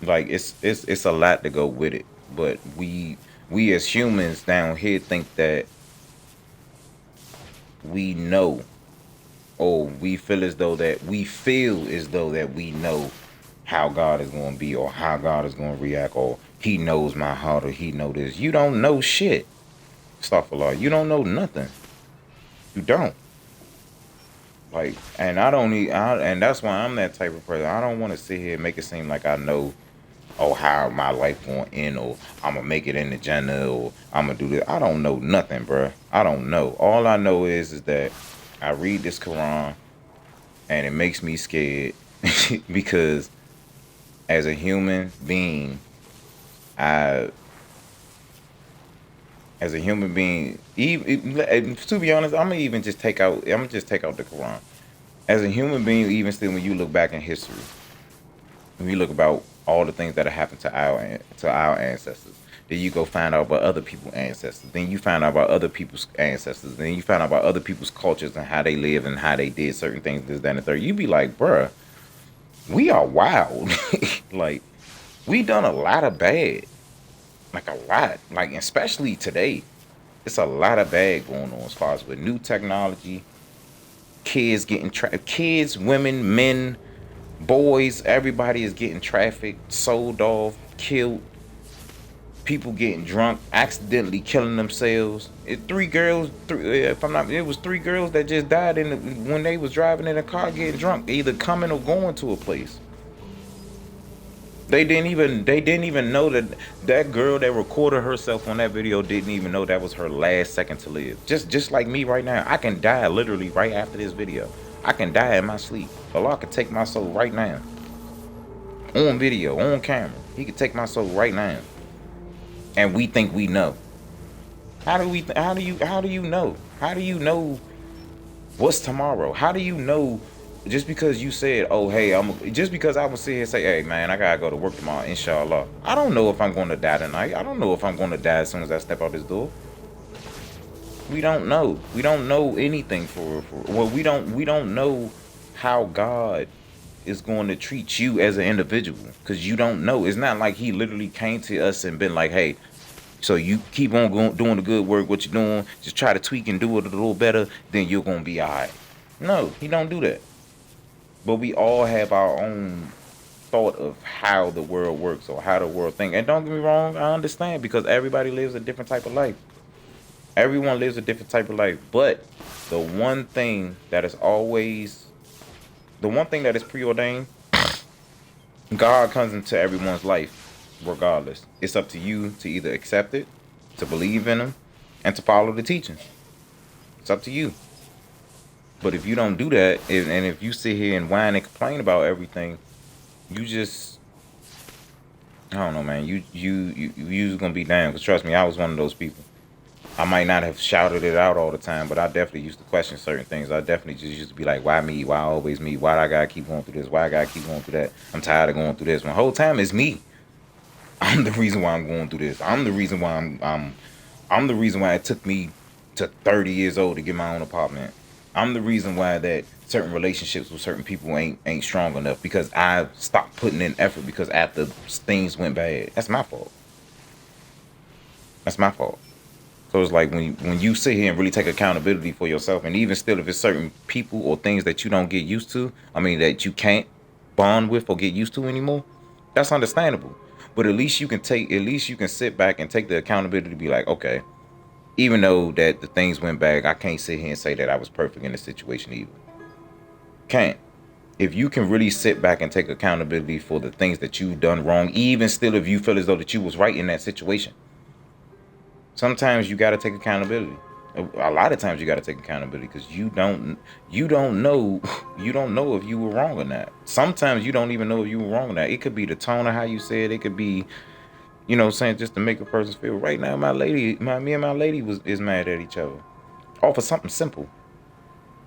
Speaker 1: it's a lot to go with it. But we as humans down here think that we know, or we feel as though that we know how God is going to be, or how God is going to react, or He knows my heart, or He know this. You don't know shit. Astaghfirullah. You don't know nothing. You don't. Like, and and that's why I'm that type of person. I don't want to sit here and make it seem like I know, oh, how my life going to end, or I'm going to make it in the Jannah, or I'm going to do this. I don't know nothing, bruh. I don't know. All I know is that I read this Quran, and it makes me scared because as a human being, even to be honest, I'm gonna just take out the Quran. As a human being, even still, when you look back in history, when you look about all the things that have happened to our ancestors, then you go find out about other people's ancestors. Then you find out about other people's ancestors. Then you find out about other people's cultures and how they live and how they did certain things, this, that, and the third. You be like, bruh, we are wild. Like, we done a lot of bad. Like a lot, like especially today, it's a lot of bad going on as far as with new technology, kids getting kids, women, men, boys, everybody is getting trafficked, sold off, killed, people getting drunk, accidentally killing themselves. It was 3 girls that just died when they was driving in a car getting drunk, either coming or going to a place. They didn't even know that girl that recorded herself on that video didn't even know that was her last second to live. Just like me right now. I can die literally right after this video. I can die in my sleep. Allah can take my soul right now. On video, on camera. He can take my soul right now. And we think we know. How do you know? How do you know what's tomorrow? How do you know? Just because you said, oh, hey, just because I would sit here and say, hey, man, I gotta go to work tomorrow, inshallah. I don't know if I'm going to die tonight. I don't know if I'm going to die as soon as I step out this door. We don't know. We don't know anything we don't know how God is going to treat you as an individual, because you don't know. It's not like He literally came to us and been like, hey, So you keep on doing the good work, what you're doing, just try to tweak and do it a little better, then you're gonna be alright. No, he don't do that. But we all have our own thought of how the world works or how the world thinks. And don't get me wrong, I understand because everybody lives a different type of life. Everyone lives a different type of life. But the one thing that is preordained, God comes into everyone's life regardless. It's up to you to either accept it, to believe in him, and to follow the teachings. It's up to you. But if you don't do that, and if you sit here and whine and complain about everything, you just, I don't know, man. You gonna be damned. Cause trust me, I was one of those people. I might not have shouted it out all the time, but I definitely used to question certain things. I definitely just used to be like, why me? Why always me? Why I gotta keep going through this? Why I gotta keep going through that? I'm tired of going through this. The whole time it's me. I'm the reason why I'm going through this. I'm the reason why I'm the reason why it took me to 30 years old to get my own apartment. I'm the reason why that certain relationships with certain people ain't strong enough because I stopped putting in effort because after things went bad. That's my fault. That's my fault. So it's like when you sit here and really take accountability for yourself, and even still, if it's certain people or things that you don't get used to, I mean that you can't bond with or get used to anymore, that's understandable. But at least you can sit back and take the accountability to be like, okay, even though that the things went bad, I can't sit here and say that I was perfect in the situation either. Can't. If you can really sit back and take accountability for the things that you've done wrong, even still if you feel as though that you was right in that situation. Sometimes you got to take accountability. A lot of times you got to take accountability because you don't know if you were wrong or not. Sometimes you don't even know if you were wrong or not. It could be the tone of how you said. It could be, saying just to make a person feel. Right now, me and my lady is mad at each other, off of something simple,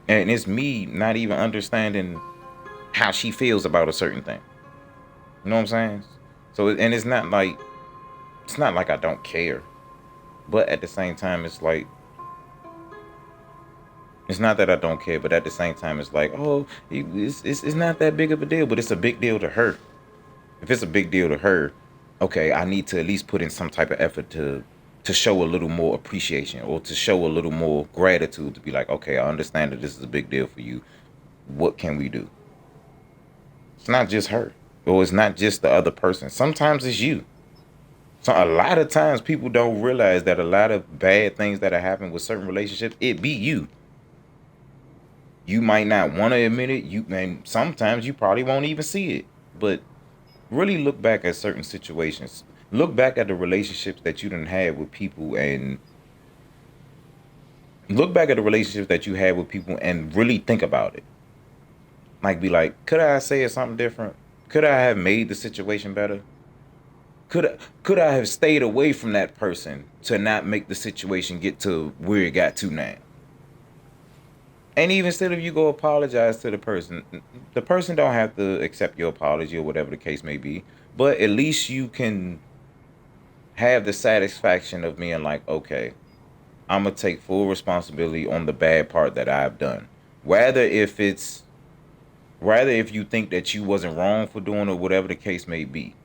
Speaker 1: and it's me not even understanding how she feels about a certain thing. You know what I'm saying? So, and it's not like I don't care. But at the same time, it's like, it's not that I don't care, but at the same time, it's like, oh, it's not that big of a deal, but it's a big deal to her. If it's a big deal to her, okay, I need to at least put in some type of effort to show a little more appreciation or to show a little more gratitude to be like, okay, I understand that this is a big deal for you. What can we do? It's not just her, or it's not just the other person. Sometimes it's you. So a lot of times people don't realize that a lot of bad things that are happening with certain relationships, it be you. You might not want to admit it. And sometimes you probably won't even see it. But really look back at certain situations. Look back at the relationships that you done had with people and really think about it. Like be like, could I have said something different? Could I have made the situation better? Could I have stayed away from that person to not make the situation get to where it got to now? And even still, if you go apologize to the person don't have to accept your apology or whatever the case may be. But at least you can have the satisfaction of being like, okay, I'm going to take full responsibility on the bad part that I've done. Rather if you think that you wasn't wrong for doing or whatever the case may be.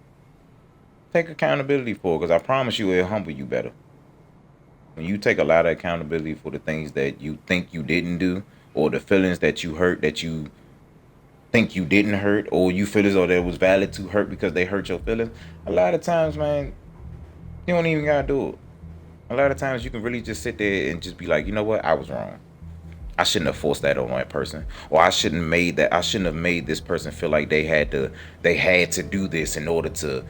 Speaker 1: Take accountability for it, because I promise you it'll humble you better. When you take a lot of accountability for the things that you think you didn't do, or the feelings that you hurt that you think you didn't hurt, or you feel as though that was valid to hurt because they hurt your feelings, a lot of times, man, you don't even gotta do it. A lot of times you can really just sit there and just be like, you know what, I was wrong. I shouldn't have forced that on that person, or I shouldn't have made this person feel like they had to do this in order to,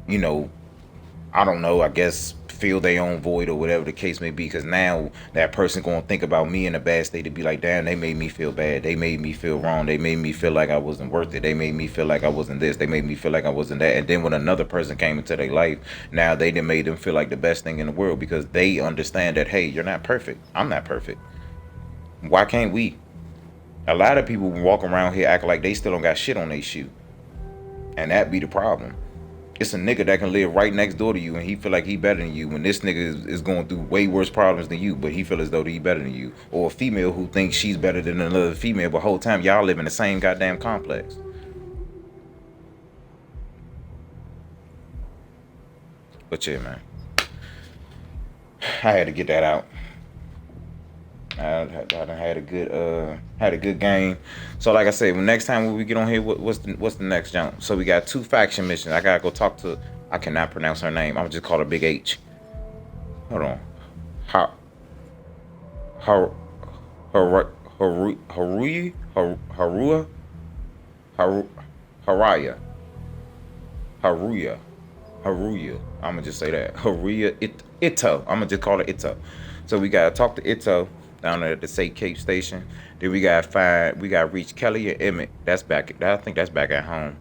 Speaker 1: I don't know, I guess fill their own void or whatever the case may be, because now that person gonna think about me in a bad state to be like, damn, they made me feel bad, they made me feel wrong, they made me feel like I wasn't worth it, they made me feel like I wasn't this, they made me feel like I wasn't that. And then when another person came into their life, now they done made them feel like the best thing in the world, because they understand that, hey, you're not perfect, I'm not perfect. Why can't we? A lot of people walk around here acting like they still don't got shit on their shoe, and that be the problem. It's a nigga that can live right next door to you and he feel like he better than you, when this nigga is going through way worse problems than you, but he feel as though he better than you. Or a female who thinks she's better than another female, but the whole time y'all live in the same goddamn complex. But yeah, man, I had to get that out. I had a good game. So like I said, next time when we get on here, what's the next jump? So we got 2 faction missions. I gotta go talk to. I cannot pronounce her name. I'm just call her Big H. Hold on. Haruya. I'm gonna just say that. Ito. I'm gonna just call it Ito. So we gotta talk to Ito down there at the Safe Cape station. Then we gotta reach Kelly and Emmett. I think that's back at home.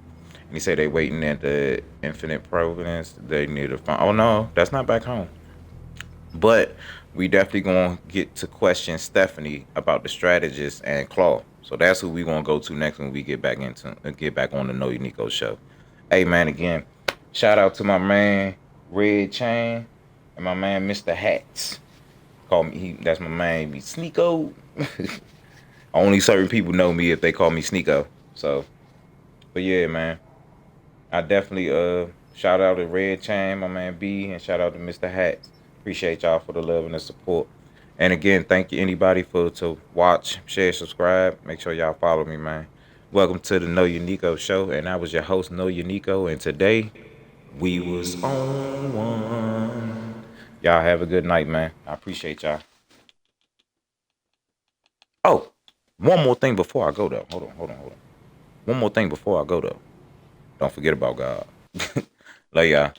Speaker 1: And he said they waiting at the Infinite Providence. They need to find. Oh no, that's not back home. But we definitely gonna get to question Stephanie about the strategist and Claw. So that's who we gonna go to next when we get back on the Nolyaniko show. Hey man, again, shout out to my man Red Chain and my man Mr. Hats. Call me that's my man, Sneeko. Only certain people know me if they call me Sneeko. So, but yeah, man, I definitely shout out to Red Chain, my man B, and shout out to Mr. Hats. Appreciate y'all for the love and the support. And again, thank you anybody to watch, share, subscribe. Make sure y'all follow me, man. Welcome to the Nolyaniko Show, and I was your host, Nolyaniko, and today we was on one. Y'all have a good night, man. I appreciate y'all. Oh, one more thing before I go, though. Hold on. One more thing before I go, though. Don't forget about God. Love y'all.